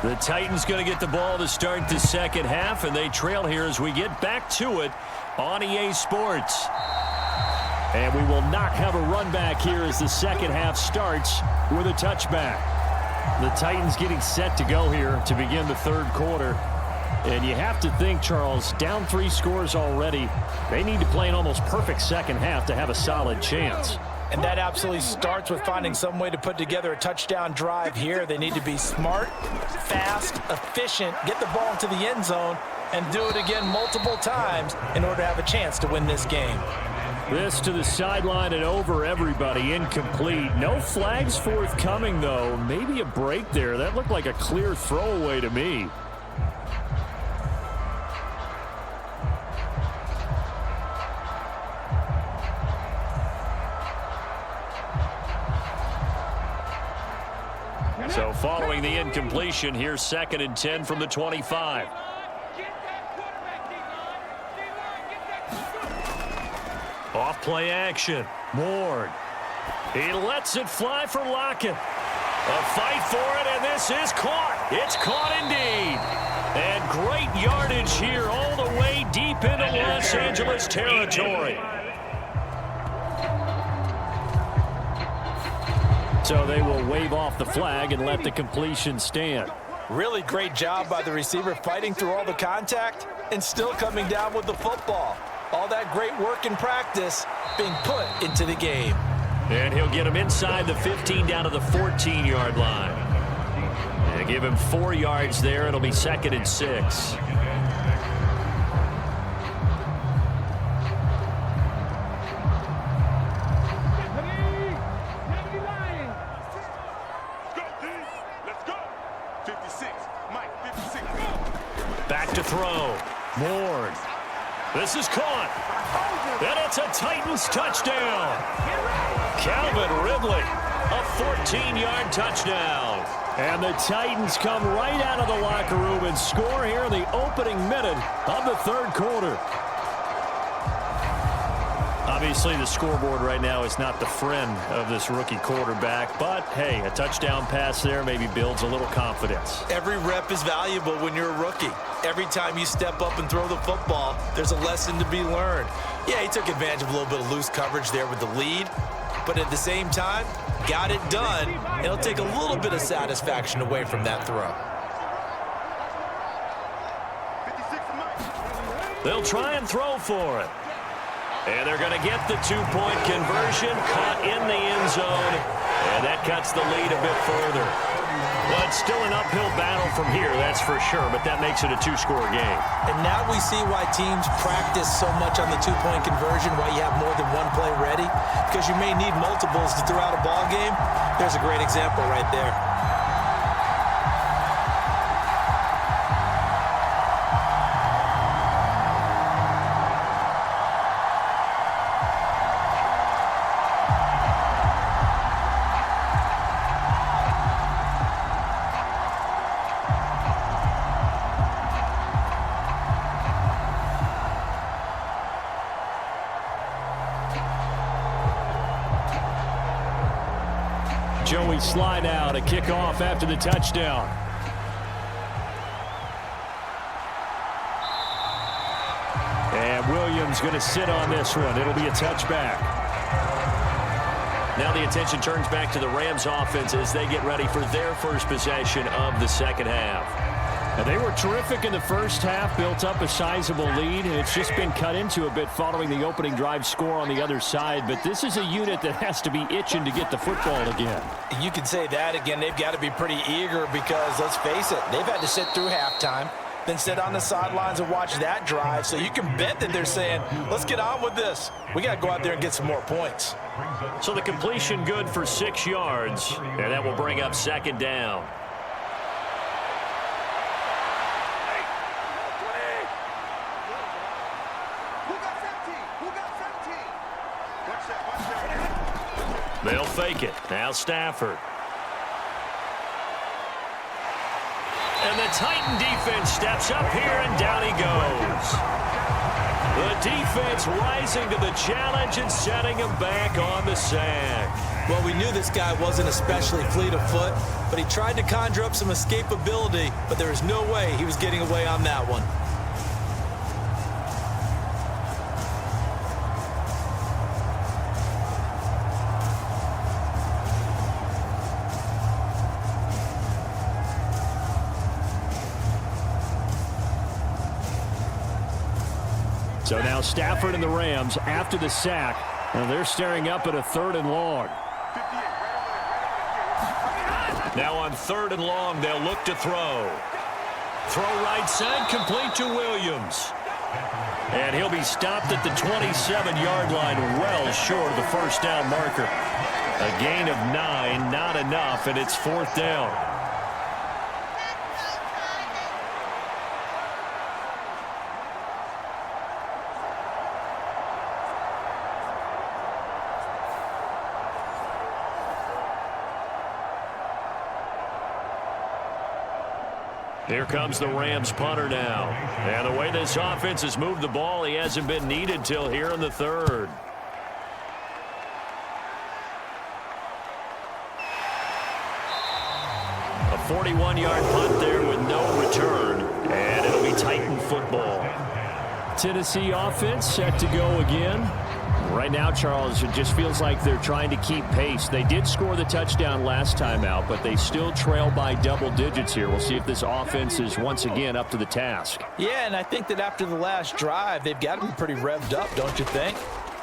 [SPEAKER 2] The Titans going to get the ball to start the second half, and they trail here as we get back to it on EA Sports. And we will not have a run back here as the second half starts with a touchback. The Titans getting set to go here to begin the third quarter. And you have to think, Charles, down 3 scores already. They need to play an almost perfect second half to have a solid chance.
[SPEAKER 3] And that absolutely starts with finding some way to put together a touchdown drive here. They need to be smart, fast, efficient, get the ball into the end zone, and do it again multiple times in order to have a chance to win this game.
[SPEAKER 5] This to the sideline and over everybody, incomplete. No flags forthcoming, though. Maybe a break there. That looked like a clear throwaway to me. So following the incompletion, here's 2nd and 10 from the 25. Off play action. Ward. He lets it fly for Lockett. A fight for it, and this is caught. It's caught indeed. And great yardage here all the way deep into Los Angeles territory. So they will wave off the flag and let the completion stand.
[SPEAKER 3] Really great job by the receiver fighting through all the contact and still coming down with the football. All that great work in practice being put into the game.
[SPEAKER 2] And he'll get him inside the 15 down to the 14-yard line. And give him 4 yards there. It'll be 2nd and 6. Back to throw. Ward. This is caught. And it's a Titans touchdown. Calvin Ridley, a 14-yard touchdown.
[SPEAKER 5] And the Titans come right out of the locker room and score here in the opening minute of the third quarter. Obviously, the scoreboard right now is not the friend of this rookie quarterback. But, hey, a touchdown pass there maybe builds a little confidence.
[SPEAKER 3] Every rep is valuable when you're a rookie. Every time you step up and throw the football, there's a lesson to be learned. Yeah, he took advantage of a little bit of loose coverage there with the lead. But at the same time, got it done. It'll take a little bit of satisfaction away from that throw.
[SPEAKER 2] They'll try and throw for it. And they're going to get the 2-point conversion, caught in the end zone, and that cuts the lead a bit further. Well, it's still an uphill battle from here, that's for sure, but that makes it a 2-score game.
[SPEAKER 3] And now we see why teams practice so much on the 2-point conversion, why you have more than one play ready, because you may need multiples to throw out a ball game. There's a great example right there.
[SPEAKER 5] Joey slide out, a kickoff after the touchdown. And Williams going to sit on this one. It'll be a touchback.
[SPEAKER 2] Now the attention turns back to the Rams offense as they get ready for their first possession of the second half.
[SPEAKER 5] And they were terrific in the first half, built up a sizable lead, and it's just been cut into a bit following the opening drive score on the other side. But this is a unit that has to be itching to get the football again.
[SPEAKER 3] You could say that again. They've got to be pretty eager because, let's face it, they've had to sit through halftime, then sit on the sidelines and watch that drive. So you can bet that they're saying, let's get on with this. We got to go out there and get some more points.
[SPEAKER 2] So the completion good for 6 yards, and that will bring up 2nd down. They'll fake it. Now Stafford. And the Titan defense steps up here, and down he goes. The defense rising to the challenge and setting him back on the sack.
[SPEAKER 3] Well, we knew this guy wasn't especially fleet of foot, but he tried to conjure up some escapability, but there was no way he was getting away on that one.
[SPEAKER 5] So now Stafford and the Rams after the sack. And they're staring up at a 3rd and long.
[SPEAKER 2] Now on 3rd and long, they'll look to throw. Throw right side, complete to Williams.
[SPEAKER 5] And he'll be stopped at the 27-yard line, well short of the first down marker. A gain of 9, not enough, and it's 4th down. Here comes the Rams punter now. And the way this offense has moved the ball, he hasn't been needed till here in the 3rd. A 41-yard punt there with no return. And it'll be Titan football. Tennessee offense set to go again. Right now, Charles, it just feels like they're trying to keep pace. They did score the touchdown last time out, but they still trail by double digits here. We'll see if this offense is once again up to the task.
[SPEAKER 3] Yeah, and I think that after the last drive, they've got to be pretty revved up, don't you think?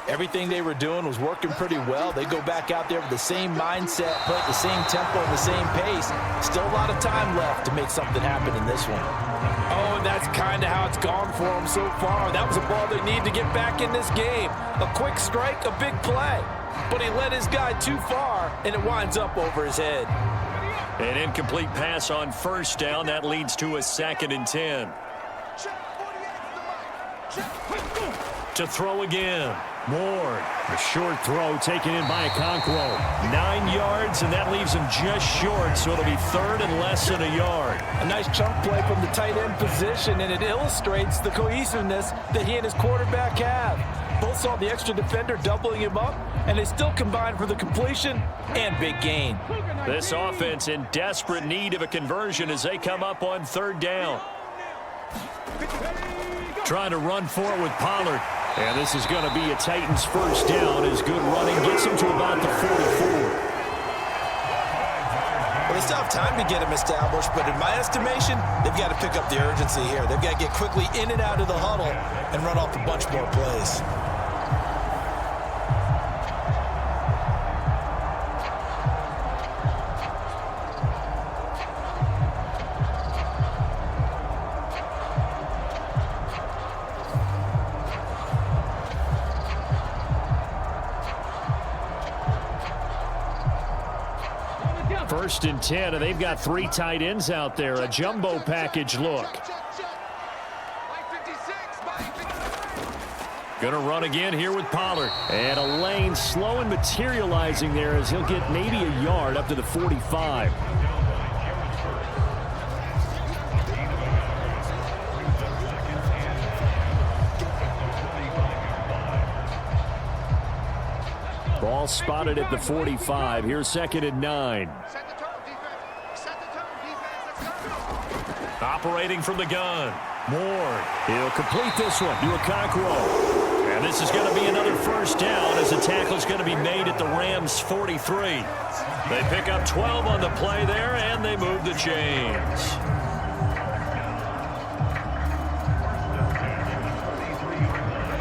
[SPEAKER 3] Everything they were doing was working pretty well. They go back out there with the same mindset, play at the same tempo and the same pace. Still a lot of time left to make something happen in this one. Oh, and that's kind of how it's gone for them so far. That was a ball they need to get back in this game. A quick strike, a big play. But he led his guy too far, and it winds up over his head.
[SPEAKER 2] An incomplete pass on 1st down. That leads to a 2nd and 10. To throw again. Moore. A short throw taken in by Okonkwo. 9 yards, and that leaves him just short, so it'll be 3rd and less than a yard.
[SPEAKER 3] A nice chunk play from the tight end position, and it illustrates the cohesiveness that he and his quarterback have. Both saw the extra defender doubling him up, and they still combined for the completion and big gain.
[SPEAKER 2] This offense in desperate need of a conversion as they come up on 3rd down.
[SPEAKER 5] Trying to run for it with Pollard. And this is going to be a Titans first down as good running gets him to about the 44.
[SPEAKER 3] Well, they still have time to get him established, but in my estimation, they've got to pick up the urgency here. They've got to get quickly in and out of the huddle and run off a bunch more plays.
[SPEAKER 5] First and 10, and they've got 3 tight ends out there. A jumbo package look. Going to run again here with Pollard. And a lane slow and materializing there as he'll get maybe a yard up to the 45. Ball spotted at the 45. Here's 2nd and 9.
[SPEAKER 2] Operating from the gun.
[SPEAKER 5] Moore. He'll complete this one to Okonkwo. And this is going to be another first down as the tackle's going to be made at the Rams' 43.
[SPEAKER 2] They pick up 12 on the play there, and they move the chains.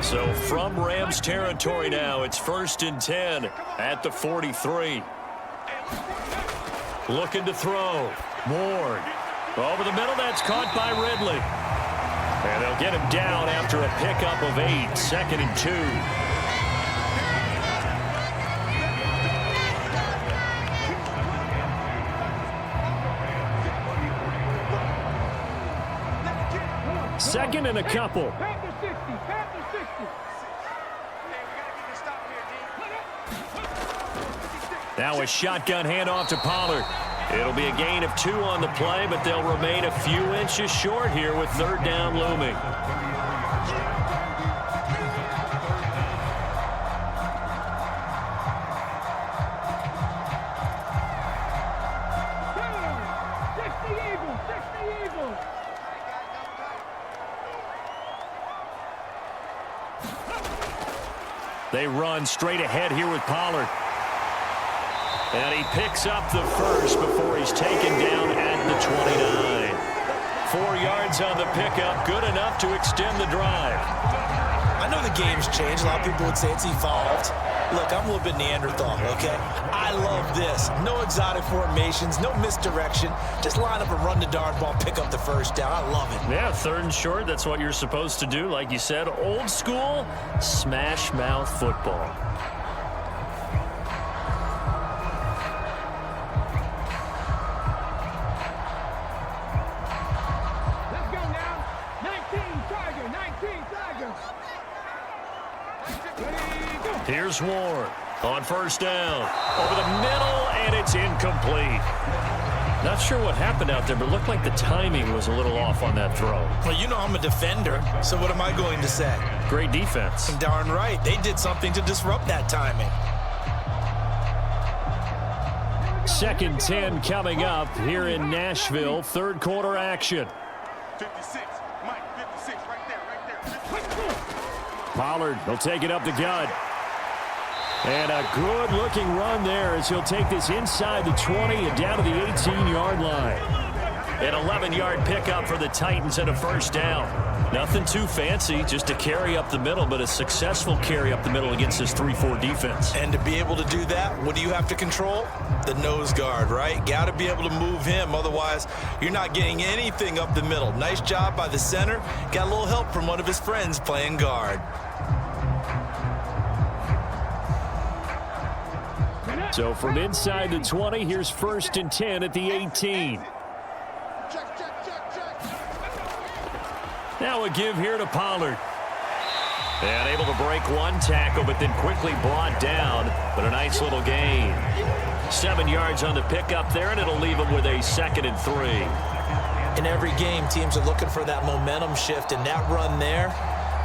[SPEAKER 2] So from Rams territory now, it's 1st and 10 at the 43. Looking to throw. Moore. Over the middle, that's caught by Ridley. And they'll get him down after a pickup of 8, 2nd and 2.
[SPEAKER 5] Second and a couple.
[SPEAKER 2] Now a shotgun handoff to Pollard. It'll be a gain of 2 on the play, but they'll remain a few inches short here with 3rd down looming. They run straight ahead here with Pollard. And he picks up the first before he's taken down at the 29. 4 yards on the pickup, good enough to extend the drive.
[SPEAKER 3] I know the game's changed. A lot of people would say it's evolved. Look, I'm a little bit Neanderthal, okay? I love this. No exotic formations, no misdirection. Just line up and run the darn ball, pick up the first down. I love it.
[SPEAKER 2] Yeah, 3rd and short, that's what you're supposed to do. Like you said, old school, smash mouth football.
[SPEAKER 7] Let's go now. 19 Tiger, 19 Tiger.
[SPEAKER 2] Here's Ward on 1st down. Over the middle, and it's incomplete. Not sure what happened out there, but it looked like the timing was a little off on that throw.
[SPEAKER 3] Well, you know I'm a defender, so what am I going to say?
[SPEAKER 2] Great defense.
[SPEAKER 3] Darn right. They did something to disrupt that timing.
[SPEAKER 5] 2nd 10 coming up here in Nashville. 3rd quarter action.
[SPEAKER 7] 56, Mike, 56, right there.
[SPEAKER 5] Pollard will take it up the gut. And a good-looking run there as he'll take this inside the 20 and down to the 18-yard line.
[SPEAKER 2] An 11-yard pickup for the Titans and a 1st down. Nothing too fancy, just a carry up the middle, but a successful carry up the middle against this 3-4 defense.
[SPEAKER 3] And to be able to do that, what do you have to control? The nose guard, right? Got to be able to move him, otherwise you're not getting anything up the middle. Nice job by the center. Got a little help from one of his friends playing guard.
[SPEAKER 5] So from inside the 20, here's 1st and 10 at the 18.
[SPEAKER 2] Now a give here to Pollard. And able to break one tackle, but then quickly brought down. But a nice little gain. 7 yards on the pickup there, and it'll leave him with a 2nd and 3.
[SPEAKER 3] In every game, teams are looking for that momentum shift, and that run there,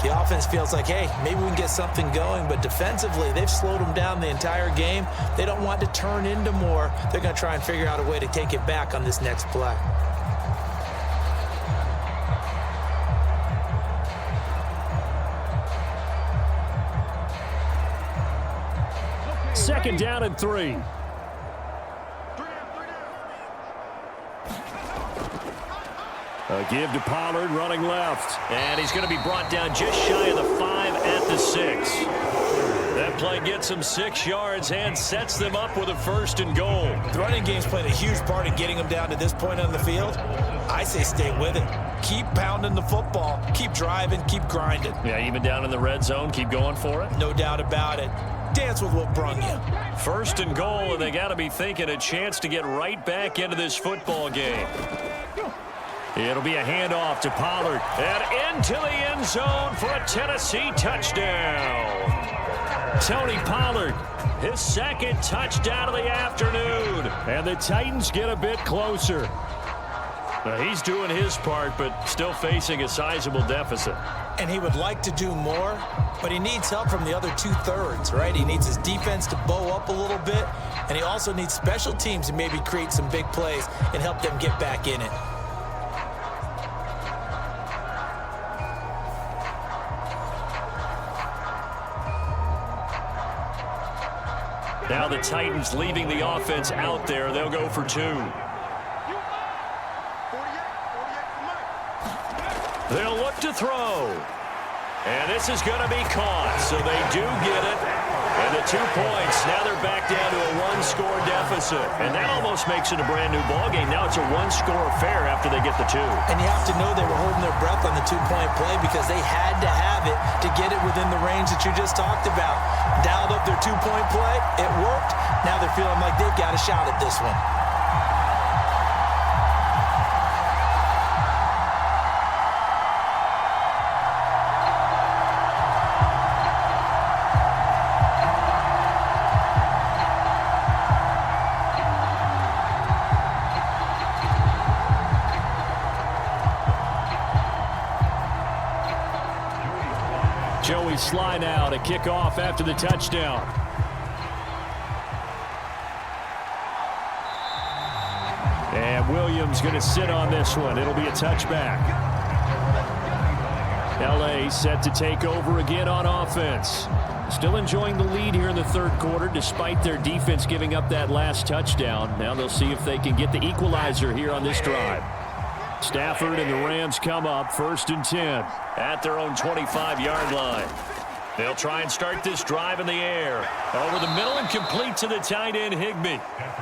[SPEAKER 3] the offense feels like, hey, maybe we can get something going, but defensively, they've slowed them down the entire game. They don't want to turn into more. They're going to try and figure out a way to take it back on this next play.
[SPEAKER 5] Second down and 3. A give to Pollard, running left.
[SPEAKER 2] And he's going to be brought down just shy of the 5 at the 6. That play gets him 6 yards and sets them up with a 1st and goal.
[SPEAKER 3] The running game's played a huge part in getting them down to this point on the field. I say stay with it. Keep pounding the football. Keep driving. Keep grinding.
[SPEAKER 2] Yeah, even down in the red zone, keep going for it.
[SPEAKER 3] No doubt about it. Dance with what brung you.
[SPEAKER 2] 1st and goal, and they got to be thinking a chance to get right back into this football game. It'll be a handoff to Pollard. And into the end zone for a Tennessee touchdown. Tony Pollard, his 2nd touchdown of the afternoon.
[SPEAKER 5] And the Titans get a bit closer.
[SPEAKER 2] Now, he's doing his part, but still facing a sizable deficit.
[SPEAKER 3] And he would like to do more, but he needs help from the other 2/3, right? He needs his defense to bow up a little bit, and he also needs special teams to maybe create some big plays and help them get back in it.
[SPEAKER 2] Now the Titans leaving the offense out there. They'll go for 2. They'll look to throw. And this is going to be caught. So they do get it. And the 2 points. Now they're back down to a 1-score deficit. And that almost makes it a brand new ball game. Now it's a 1-score affair after they get the 2.
[SPEAKER 3] And you have to know they were holding their breath on the 2-point play because they had to have it to get it within the range that you just talked about. Dialed up their 2-point play. It worked. Now they're feeling like they've got a shot at this one.
[SPEAKER 5] Joey Sly now to kick off after the touchdown. And Williams going to sit on this one. It'll be a touchback. LA set to take over again on offense. Still enjoying the lead here in the third quarter despite their defense giving up that last touchdown. Now they'll see if they can get the equalizer here on this drive. Stafford and the Rams come up 1st and 10
[SPEAKER 2] at their own 25-yard line. They'll try and start this drive in the air. Over the middle and complete to the tight end, Higbee.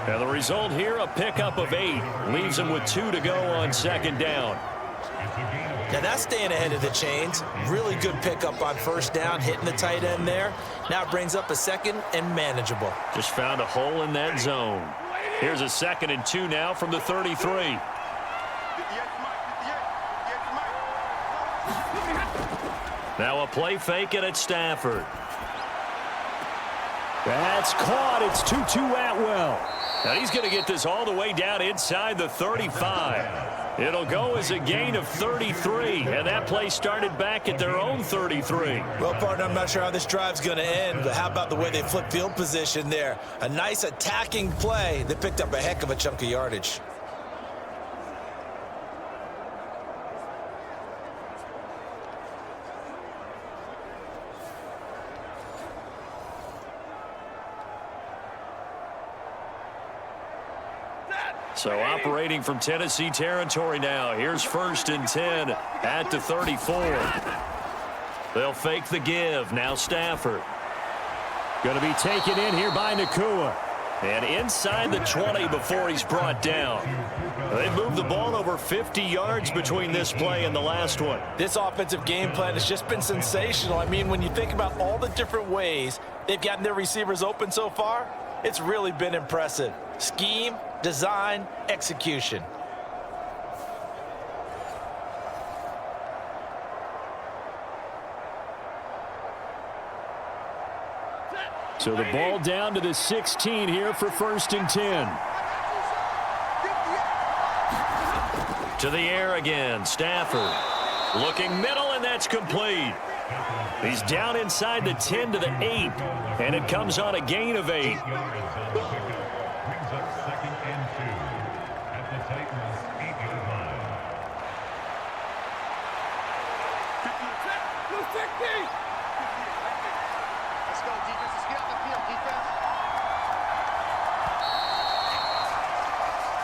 [SPEAKER 2] And the result here, a pickup of 8. Leaves them with 2 to go on 2nd down.
[SPEAKER 3] Now that's staying ahead of the chains. Really good pickup on 1st down, hitting the tight end there. Now it brings up a 2nd and manageable.
[SPEAKER 2] Just found a hole in that zone. Here's a 2nd and 2 now from the 33. Now a play fake and it's Stafford.
[SPEAKER 5] That's caught. It's Tutu Atwell.
[SPEAKER 2] Now he's going to get this all the way down inside the 35. It'll go as a gain of 33, and that play started back at their own 33.
[SPEAKER 3] Well, partner, I'm not sure how this drive's going to end, but how about the way they flip field position there? A nice attacking play that picked up a heck of a chunk of yardage.
[SPEAKER 2] So operating from Tennessee territory now. Here's 1st and 10 at the 34. They'll fake the give. Now Stafford.
[SPEAKER 5] Going to be taken in here by Nakua.
[SPEAKER 2] And inside the 20 before he's brought down. They moved the ball over 50 yards between this play and the last one.
[SPEAKER 3] This offensive game plan has just been sensational. I mean, when you think about all the different ways they've gotten their receivers open so far, it's really been impressive. Scheme, design, execution.
[SPEAKER 5] So the ball down to the 16 here for 1st and 10.
[SPEAKER 2] To the air again. Stafford looking middle, and that's complete. He's down inside the 10 to the 8, and it comes on a gain of 8.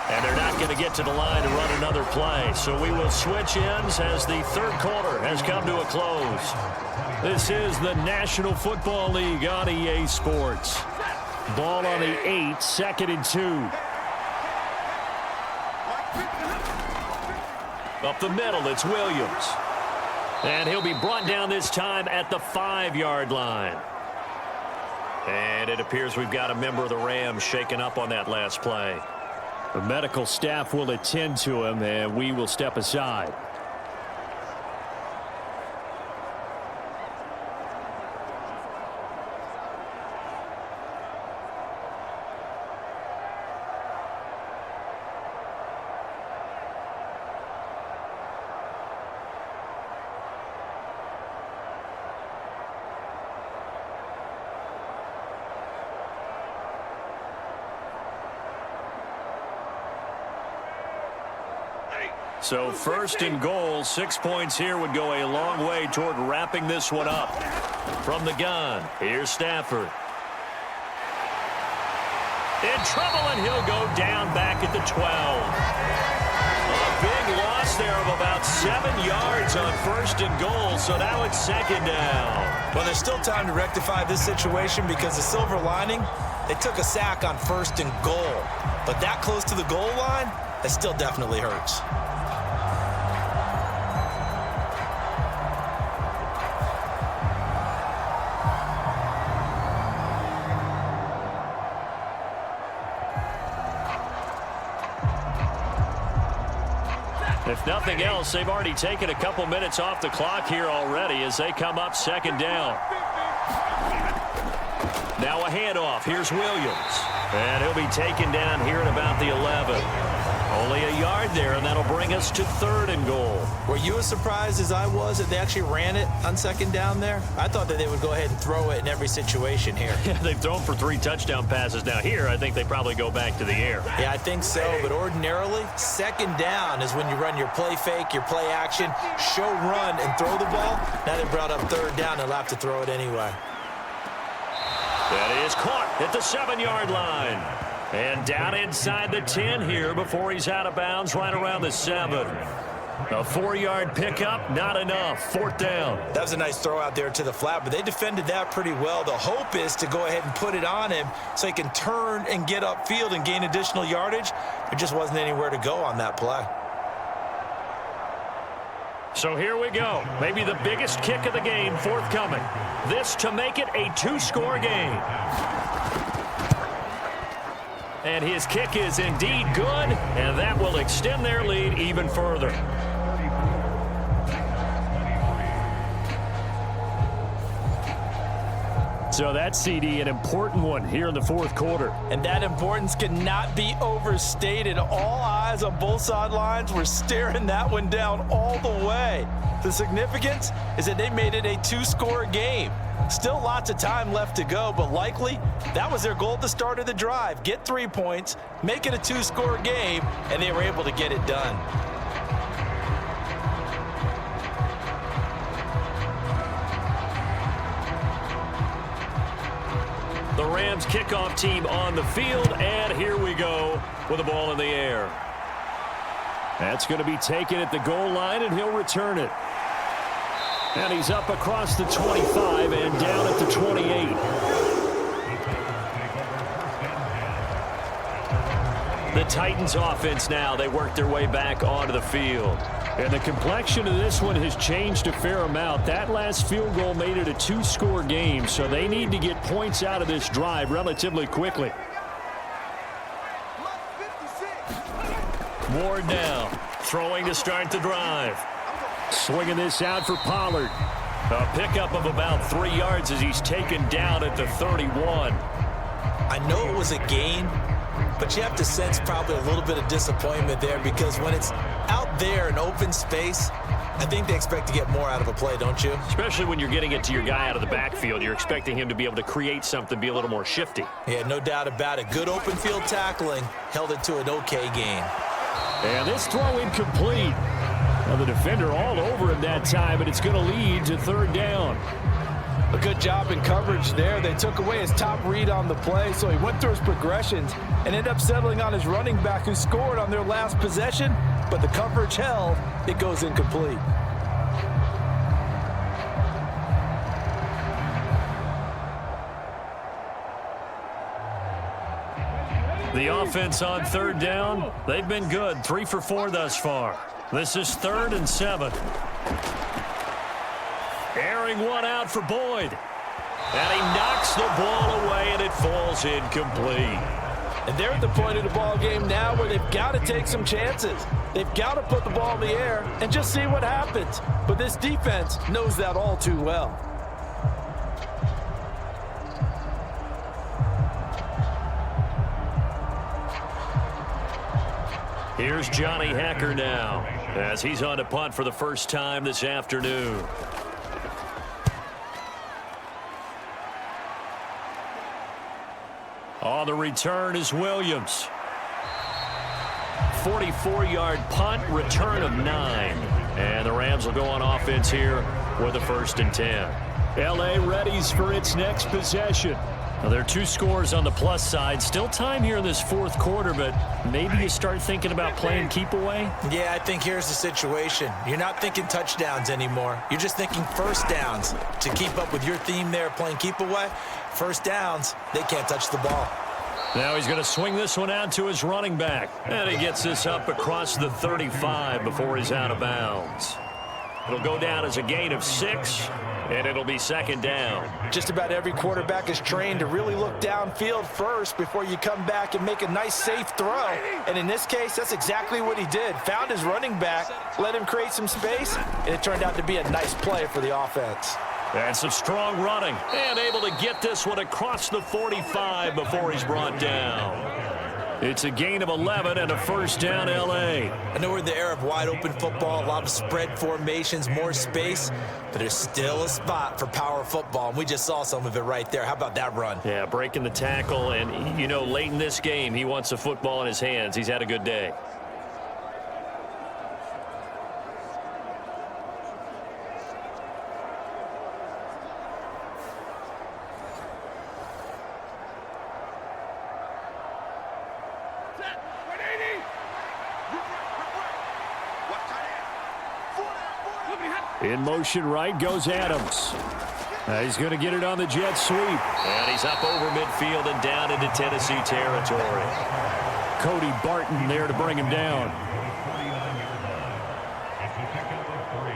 [SPEAKER 2] And they're not going to get to the line to run another play. So we will switch ends as the third quarter has come to a close. This is the National Football League on EA Sports.
[SPEAKER 5] Ball on the 8, 2nd and 2.
[SPEAKER 2] Up the middle, it's Williams. And he'll be brought down this time at the 5-yard line. And it appears we've got a member of the Rams shaken up on that last play.
[SPEAKER 5] The medical staff will attend to him, and we will step aside.
[SPEAKER 2] So 1st and goal, 6 points here would go a long way toward wrapping this one up. From the gun, here's Stafford. In trouble, and he'll go down back at the 12. A big loss there of about 7 yards on 1st and goal, so now it's 2nd down.
[SPEAKER 3] Well, there's still time to rectify this situation because the silver lining, they took a sack on 1st and goal. But that close to the goal line, that still definitely hurts.
[SPEAKER 2] If nothing else, they've already taken a couple minutes off the clock here already as they come up 2nd down. Now a handoff. Here's Williams. And he'll be taken down here at about the 11. Only a yard there, and that'll bring us to 3rd and goal.
[SPEAKER 3] Were you as surprised as I was that they actually ran it on 2nd down there? I thought that they would go ahead and throw it in every situation here.
[SPEAKER 2] They've thrown for 3 touchdown passes. Now here, I think they probably go back to the air.
[SPEAKER 3] Yeah, I think so, but ordinarily, 2nd down is when you run your play fake, your play action, show run, and throw the ball. Now they brought up 3rd down, and they'll have to throw it anyway.
[SPEAKER 2] That is caught at the 7-yard line. And down inside the 10 here before he's out of bounds right around the 7. A 4-yard pickup, not enough. 4th down.
[SPEAKER 3] That was a nice throw out there to the flat, but they defended that pretty well. The hope is to go ahead and put it on him so he can turn and get upfield and gain additional yardage. There just wasn't anywhere to go on that play.
[SPEAKER 2] So here we go. Maybe the biggest kick of the game forthcoming. This to make it a 2-score game. And his kick is indeed good, and that will extend their lead even further.
[SPEAKER 5] So that's, CD, an important one here in the 4th quarter.
[SPEAKER 3] And that importance cannot be overstated. All eyes on both sidelines were staring that one down all the way. The significance is that they made it a 2-score game. Still lots of time left to go, but likely that was their goal at the start of the drive. Get 3 points, make it a 2-score game, and they were able to get it done.
[SPEAKER 2] The Rams kickoff team on the field, and here we go with the ball in the air.
[SPEAKER 5] That's going to be taken at the goal line, and he'll return it. And he's up across the 25 and down at the 28.
[SPEAKER 2] The Titans offense now, they work their way back onto the field.
[SPEAKER 5] And the complexion of this one has changed a fair amount. That last field goal made it a 2-score game, so they need to get points out of this drive relatively quickly.
[SPEAKER 2] Ward now, throwing to start the drive.
[SPEAKER 5] Swinging this out for Pollard.
[SPEAKER 2] A pickup of about 3 yards as he's taken down at the 31.
[SPEAKER 3] I know it was a gain, but you have to sense probably a little bit of disappointment there because when it's out there in open space, I think they expect to get more out of a play, don't you?
[SPEAKER 2] Especially when you're getting it to your guy out of the backfield. You're expecting him to be able to create something, be a little more shifty.
[SPEAKER 3] Yeah, no doubt about it. Good open field tackling held it to an okay gain.
[SPEAKER 5] And this throw incomplete. Well, the defender all over him that time, and it's going to lead to 3rd down.
[SPEAKER 3] A good job in coverage there. They took away his top read on the play, so he went through his progressions and ended up settling on his running back who scored on their last possession, but the coverage held. It goes incomplete.
[SPEAKER 2] The offense on 3rd down, they've been good. 3 for 4 thus far. This is 3rd and 7. Airing one out for Boyd. And he knocks the ball away, and it falls incomplete.
[SPEAKER 3] And they're at the point of the ball game now where they've got to take some chances. They've got to put the ball in the air and just see what happens. But this defense knows that all too well.
[SPEAKER 2] Here's Johnny Hacker now as he's on to punt for the first time this afternoon. On the return is Williams. 44-yard punt, return of 9. And the Rams will go on offense here with a 1st and 10.
[SPEAKER 5] L.A. readies for its next possession.
[SPEAKER 2] Now, there are 2 scores on the plus side. Still time here in this 4th quarter, but maybe you start thinking about playing keep away?
[SPEAKER 3] Yeah, I think here's the situation. You're not thinking touchdowns anymore. You're just thinking 1st downs. To keep up with your theme there, playing keep away, 1st downs, they can't touch the ball.
[SPEAKER 2] Now he's going to swing this one out to his running back. And he gets this up across the 35 before he's out of bounds. It'll go down as a gain of 6, and it'll be 2nd down.
[SPEAKER 3] Just about every quarterback is trained to really look downfield first before you come back and make a nice, safe throw. And in this case, that's exactly what he did. Found his running back, let him create some space, and it turned out to be a nice play for the offense.
[SPEAKER 2] And some strong running, and able to get this one across the 45 before he's brought down.
[SPEAKER 5] It's a gain of 11 and a 1st down, L.A.
[SPEAKER 3] I know we're in the era of wide-open football, a lot of spread formations, more space, but there's still a spot for power football, and we just saw some of it right there. How about that run?
[SPEAKER 2] Yeah, breaking the tackle, and, you know, late in this game, he wants the football in his hands. He's had a good day.
[SPEAKER 5] In motion right goes Adams. He's going to get it on the jet sweep.
[SPEAKER 2] And he's up over midfield and down into Tennessee territory.
[SPEAKER 5] Cody Barton there to bring him down.
[SPEAKER 4] It's a pickup of 3.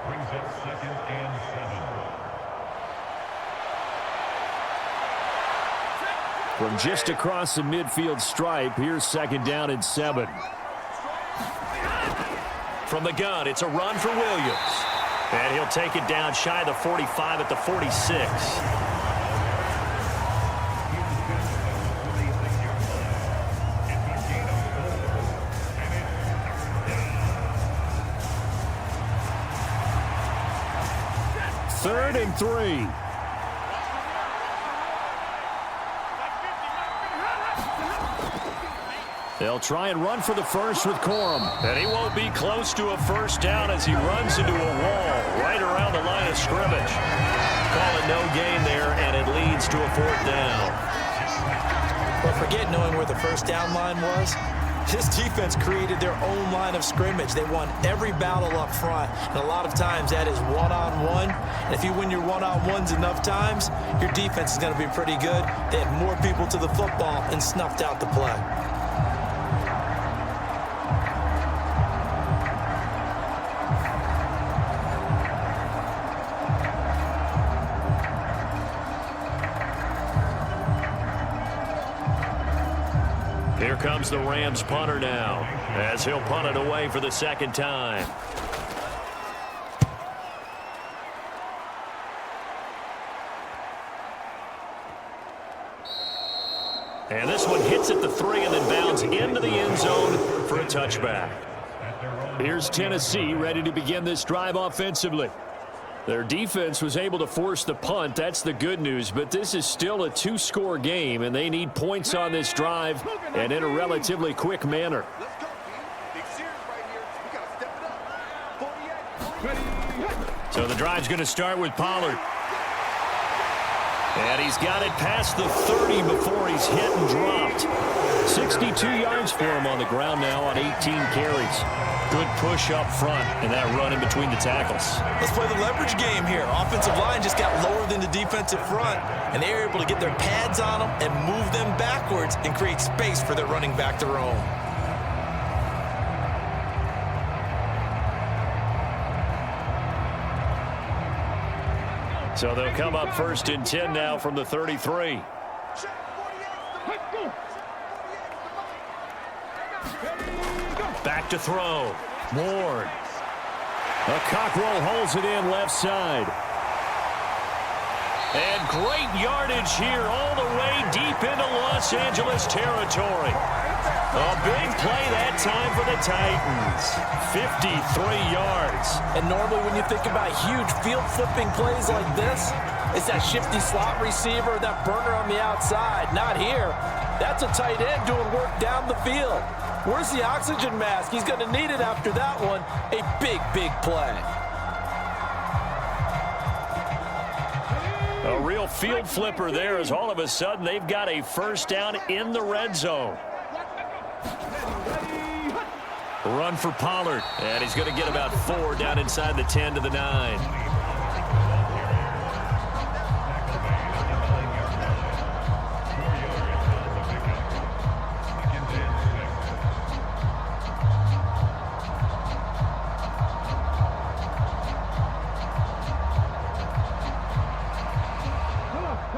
[SPEAKER 4] Brings up 2nd and 7.
[SPEAKER 5] From just across the midfield stripe, here's 2nd down and 7.
[SPEAKER 2] From the gun, it's a run for Williams. And he'll take it down shy of the 45 at the 46.
[SPEAKER 5] Third and 3. They'll try and run for the first with Corum.
[SPEAKER 2] And he won't be close to a first down as he runs into a wall right around the line of scrimmage. Call it no gain there, and it leads to a 4th down.
[SPEAKER 3] But forget knowing where the first down line was. This defense created their own line of scrimmage. They won every battle up front, and a lot of times that is one-on-one. And if you win your one-on-ones enough times, your defense is going to be pretty good. They had more people to the football and snuffed out the play.
[SPEAKER 2] Here comes the Rams punter now, as he'll punt it away for the 2nd time. And this one hits at the 3 and then bounds into the end zone for a touchback.
[SPEAKER 5] Here's Tennessee ready to begin this drive offensively. Their defense was able to force the punt. That's the good news. But this is still a 2-score game, and they need points on this drive and in a relatively quick manner.
[SPEAKER 2] So the drive's going to start with Pollard. And he's got it past the 30 before he's hit and dropped.
[SPEAKER 5] 62 yards for him on the ground now on 18 carries.
[SPEAKER 2] Good push up front and that run in between the tackles.
[SPEAKER 3] Let's play the leverage game here. Offensive line just got lower than the defensive front, and they were able to get their pads on them and move them backwards and create space for their running back to roam.
[SPEAKER 2] So they'll come up 1st and 10 now from the 33. Back to throw. Ward.
[SPEAKER 5] A Cockrell holds it in left side.
[SPEAKER 2] And great yardage here all the way deep into Los Angeles territory. A big play that time for the Titans. 53 yards.
[SPEAKER 3] And normally when you think about huge field flipping plays like this, it's that shifty slot receiver, that burner on the outside. Not here. That's a tight end doing work down the field. Where's the oxygen mask? He's going to need it after that one. A big, big play.
[SPEAKER 2] A real field flipper there as all of a sudden they've got a first down in the red zone. Run for Pollard. And he's going to get about 4 down inside the 10 to the 9.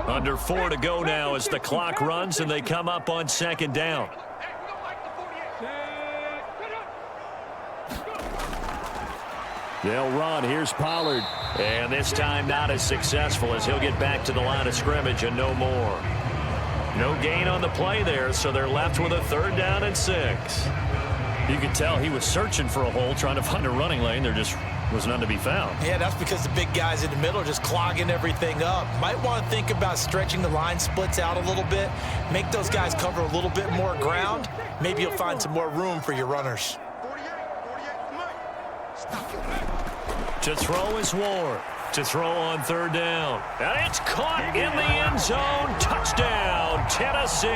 [SPEAKER 2] Under 4 to go now as the clock runs and they come up on 2nd down.
[SPEAKER 5] They'll run. Here's Pollard.
[SPEAKER 2] And this time not as successful as he'll get back to the line of scrimmage and no more. No gain on the play there, so they're left with a 3rd down and 6.
[SPEAKER 5] You could tell he was searching for a hole, trying to find a running lane. There just was none to be found.
[SPEAKER 3] Yeah, that's because the big guys in the middle are just clogging everything up. Might want to think about stretching the line splits out a little bit. Make those guys cover a little bit more ground. Maybe you'll find some more room for your runners.
[SPEAKER 2] To throw is Ward. To throw on 3rd down. And it's caught in the end zone. Touchdown, Tennessee.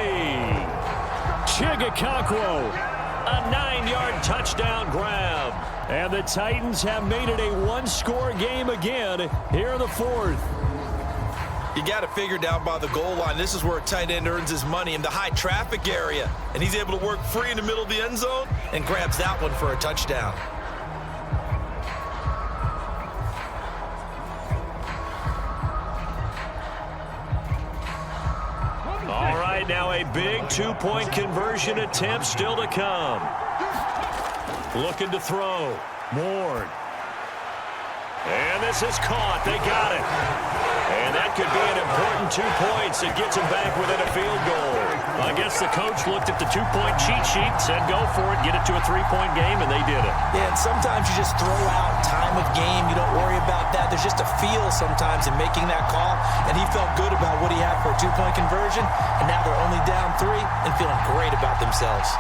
[SPEAKER 5] Chigga Cockrell.
[SPEAKER 2] A 9-yard touchdown grab.
[SPEAKER 5] And the Titans have made it a one-score game again here in the fourth.
[SPEAKER 3] You got to figure down by the goal line. This is where a tight end earns his money, in the high traffic area. And he's able to work free in the middle of the end zone and grabs that one for a touchdown.
[SPEAKER 2] All right, now a big two-point conversion attempt still to come. Looking to throw. Ward. And this is caught. They got it. And that could be an important 2 points. It gets him back within a field goal. I guess the coach looked at the two-point cheat sheet, said go for it, get it to a three-point game, and they did it.
[SPEAKER 3] Yeah, and sometimes you just throw out time of game. You don't worry about that. There's just a feel sometimes in making that call, and he felt good about what he had for a two-point conversion, and now they're only down 3 and feeling great about themselves.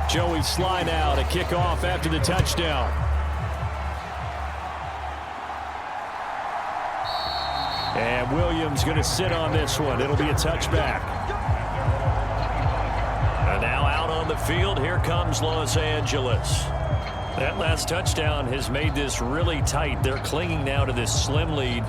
[SPEAKER 5] Joey slide out, a kickoff after the touchdown. And Williams going to sit on this one. It'll be a touchback.
[SPEAKER 2] And now out on the field, here comes Los Angeles.
[SPEAKER 5] That last touchdown has made this really tight. They're clinging now to this slim lead.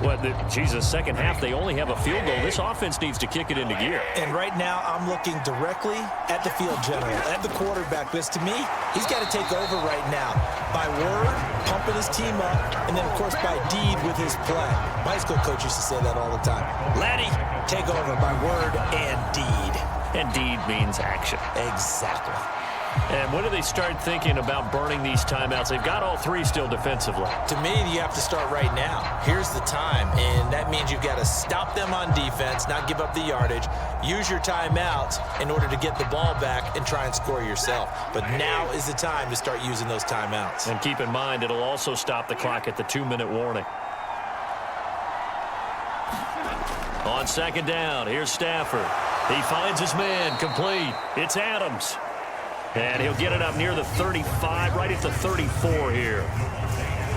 [SPEAKER 5] Second half, they only have a field goal. This offense needs to kick it into gear.
[SPEAKER 3] And right now, I'm looking directly at the field general, at the quarterback, because to me, he's got to take over right now. By word, pumping his team up, and then, of course, by deed with his play. My school coach used to say that all the time. Laddie, take over by word and deed.
[SPEAKER 2] And deed means action.
[SPEAKER 3] Exactly.
[SPEAKER 5] And when do they start thinking about burning these timeouts? They've got all 3 still defensively.
[SPEAKER 3] To me, you have to start right now. Here's the time, and that means you've got to stop them on defense, not give up the yardage, use your timeouts in order to get the ball back and try and score yourself. But now is the time to start using those timeouts.
[SPEAKER 5] And keep in mind, it'll also stop the clock at the 2-minute warning.
[SPEAKER 2] On second down, here's Stafford. He finds his man, complete. It's Adams. And he'll get it up near the 35, right at the 34 here.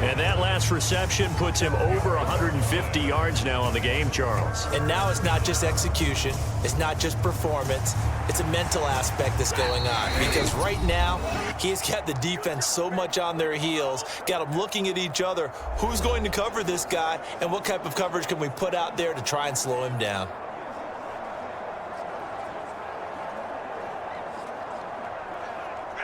[SPEAKER 2] And that last reception puts him over 150 yards now on the game, Charles.
[SPEAKER 3] And now it's not just execution. It's not just performance. It's a mental aspect that's going on. Because right now, he's got the defense so much on their heels, got them looking at each other. Who's going to cover this guy, and what type of coverage can we put out there to try and slow him down?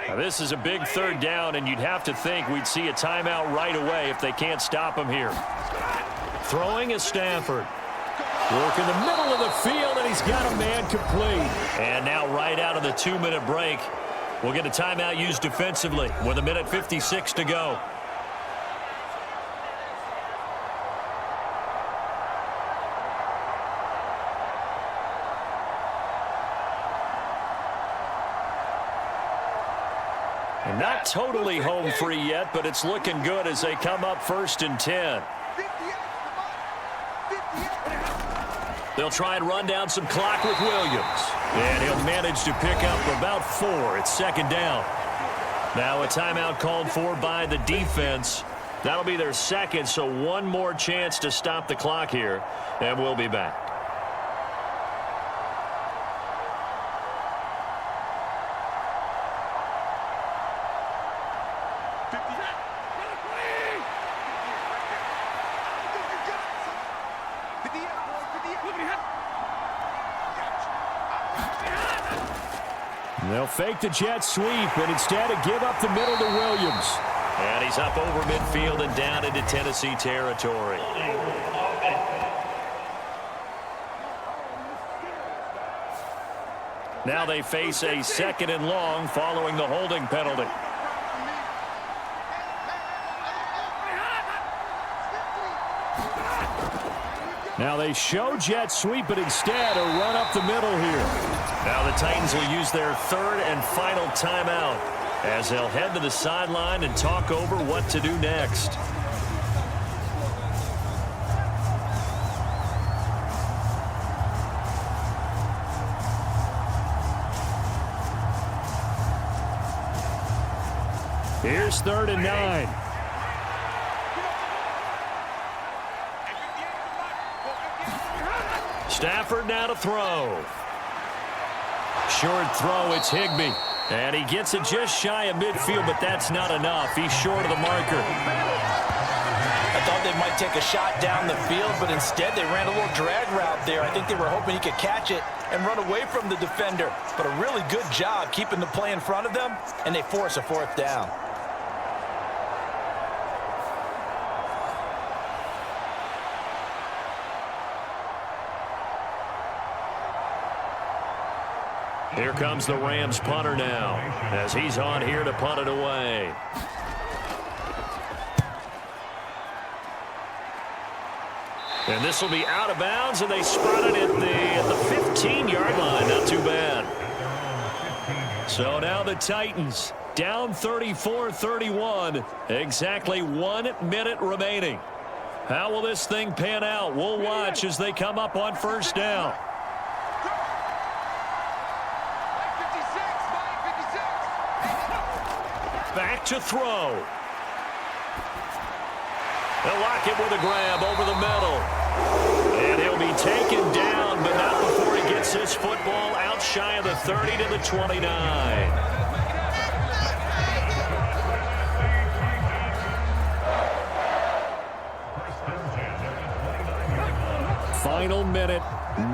[SPEAKER 5] Now, this is a big third down, and you'd have to think we'd see a timeout right away if they can't stop him here.
[SPEAKER 2] Throwing is Stafford.
[SPEAKER 5] Work in the middle of the field, and he's got a man complete.
[SPEAKER 2] And now right out of the 2-minute break, we'll get a timeout used defensively with 1:56 to go.
[SPEAKER 5] Not totally home free yet, but it's looking good as they come up 1st and 10.
[SPEAKER 2] They'll try and run down some clock with Williams.
[SPEAKER 5] And he'll manage to pick up about 4. It's 2nd down.
[SPEAKER 2] Now a timeout called for by the defense.
[SPEAKER 5] That'll be their 2nd, so one more chance to stop the clock here, and we'll be back. They'll fake the jet sweep and instead give up the middle to Williams.
[SPEAKER 2] And he's up over midfield and down into Tennessee territory.
[SPEAKER 5] Now they face a 2nd and long following the holding penalty. Now they show jet sweep, but instead a run up the middle here.
[SPEAKER 2] Now the Titans will use their 3rd and final timeout as they'll head to the sideline and talk over what to do next.
[SPEAKER 5] Here's 3rd and 9. Stafford now to throw. Short throw, it's Higbee. And he gets it just shy of midfield, but that's not enough. He's short of the marker.
[SPEAKER 3] I thought they might take a shot down the field, but instead they ran a little drag route there. I think they were hoping he could catch it and run away from the defender. But a really good job keeping the play in front of them, and they force a 4th down.
[SPEAKER 5] Here comes the Rams punter now, as he's on here to punt it away. And this will be out of bounds, and they spot it at the 15-yard line. Not too bad. So now the Titans down 34-31. Exactly 1 minute remaining. How will this thing pan out? We'll watch as they come up on 1st down. Back to throw. They'll lock it with a grab over the middle. And he'll be taken down, but not before he gets his football out shy of the 30 to the 29. Final minute,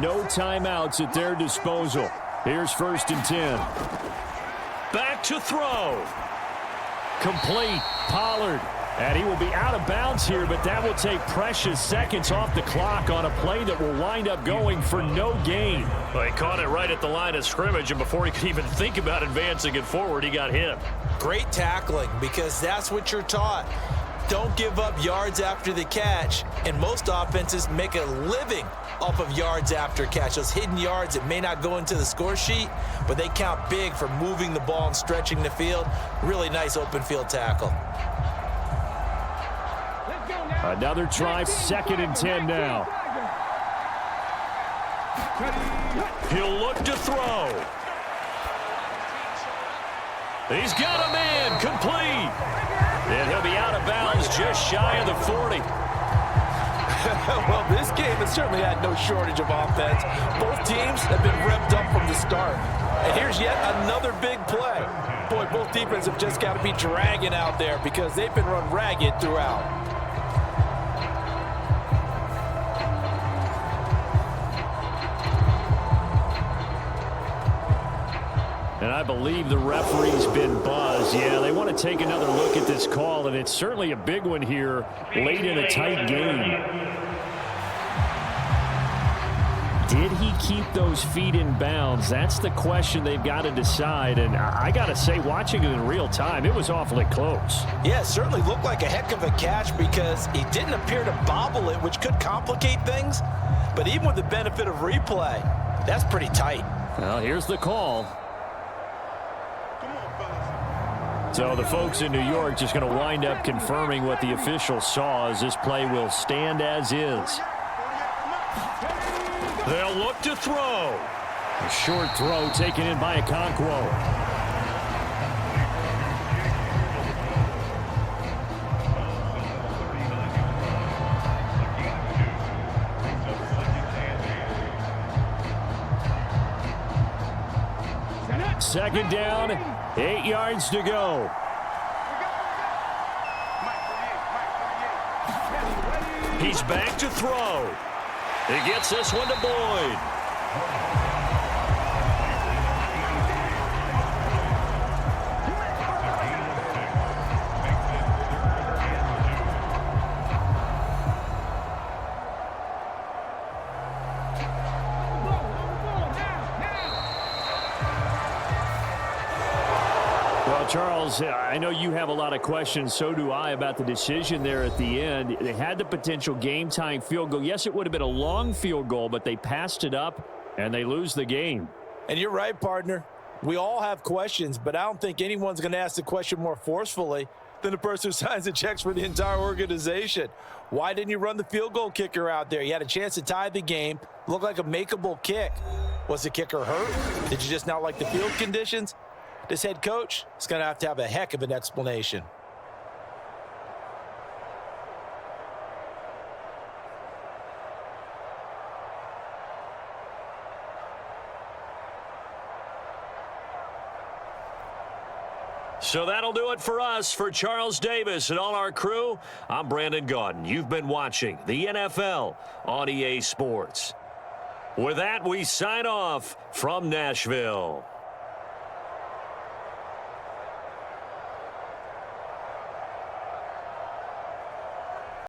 [SPEAKER 5] no timeouts at their disposal. Here's 1st and 10. Back to throw. Complete. Pollard. And he will be out of bounds here, but that will take precious seconds off the clock on a play that will wind up going for no gain. Well, he caught it right at the line of scrimmage, and before he could even think about advancing it forward, he got hit.
[SPEAKER 3] Great tackling, because that's what you're taught. Don't give up yards after the catch, and most offenses make a living off of yards after catch. Those hidden yards that may not go into the score sheet, but they count big for moving the ball and stretching the field. Really nice open field tackle.
[SPEAKER 5] Another try, 2nd and 10 now. He'll look to throw. He's got a man, complete. And he'll be out of bounds just shy of the 40.
[SPEAKER 3] Well, this game has certainly had no shortage of offense. Both teams have been revved up from the start. And here's yet another big play. Boy, both defenses have just got to be dragging out there because they've been run ragged throughout.
[SPEAKER 5] And I believe the referee's been buzzed. Yeah, they want to take another look at this call, and it's certainly a big one here late in a tight game. Did he keep those feet in bounds? That's the question they've got to decide. And I got to say, watching it in real time, it was awfully close.
[SPEAKER 3] Yeah, it certainly looked like a heck of a catch because he didn't appear to bobble it, which could complicate things. But even with the benefit of replay, that's pretty tight.
[SPEAKER 5] Well, here's the call. So the folks in New York just going to wind up confirming what the official saw as this play will stand as is. They'll look to throw. A short throw taken in by Okonkwo. Second down, 8 yards to go. He's back to throw. He gets this one to Boyd. Charles, I know you have a lot of questions, so do I, about the decision there at the end. They had the potential game-tying field goal. Yes, it would have been a long field goal, but they passed it up, and they lose the game.
[SPEAKER 3] And you're right, partner. We all have questions, but I don't think anyone's going to ask the question more forcefully than the person who signs the checks for the entire organization. Why didn't you run the field goal kicker out there? You had a chance to tie the game. Looked like a makeable kick. Was the kicker hurt? Did you just not like the field conditions? this head coach is going to have a heck of an explanation.
[SPEAKER 2] So that'll do it for us. For Charles Davis and all our crew, I'm Brandon Gaudin. You've been watching the NFL on EA Sports. With that, we sign off from Nashville.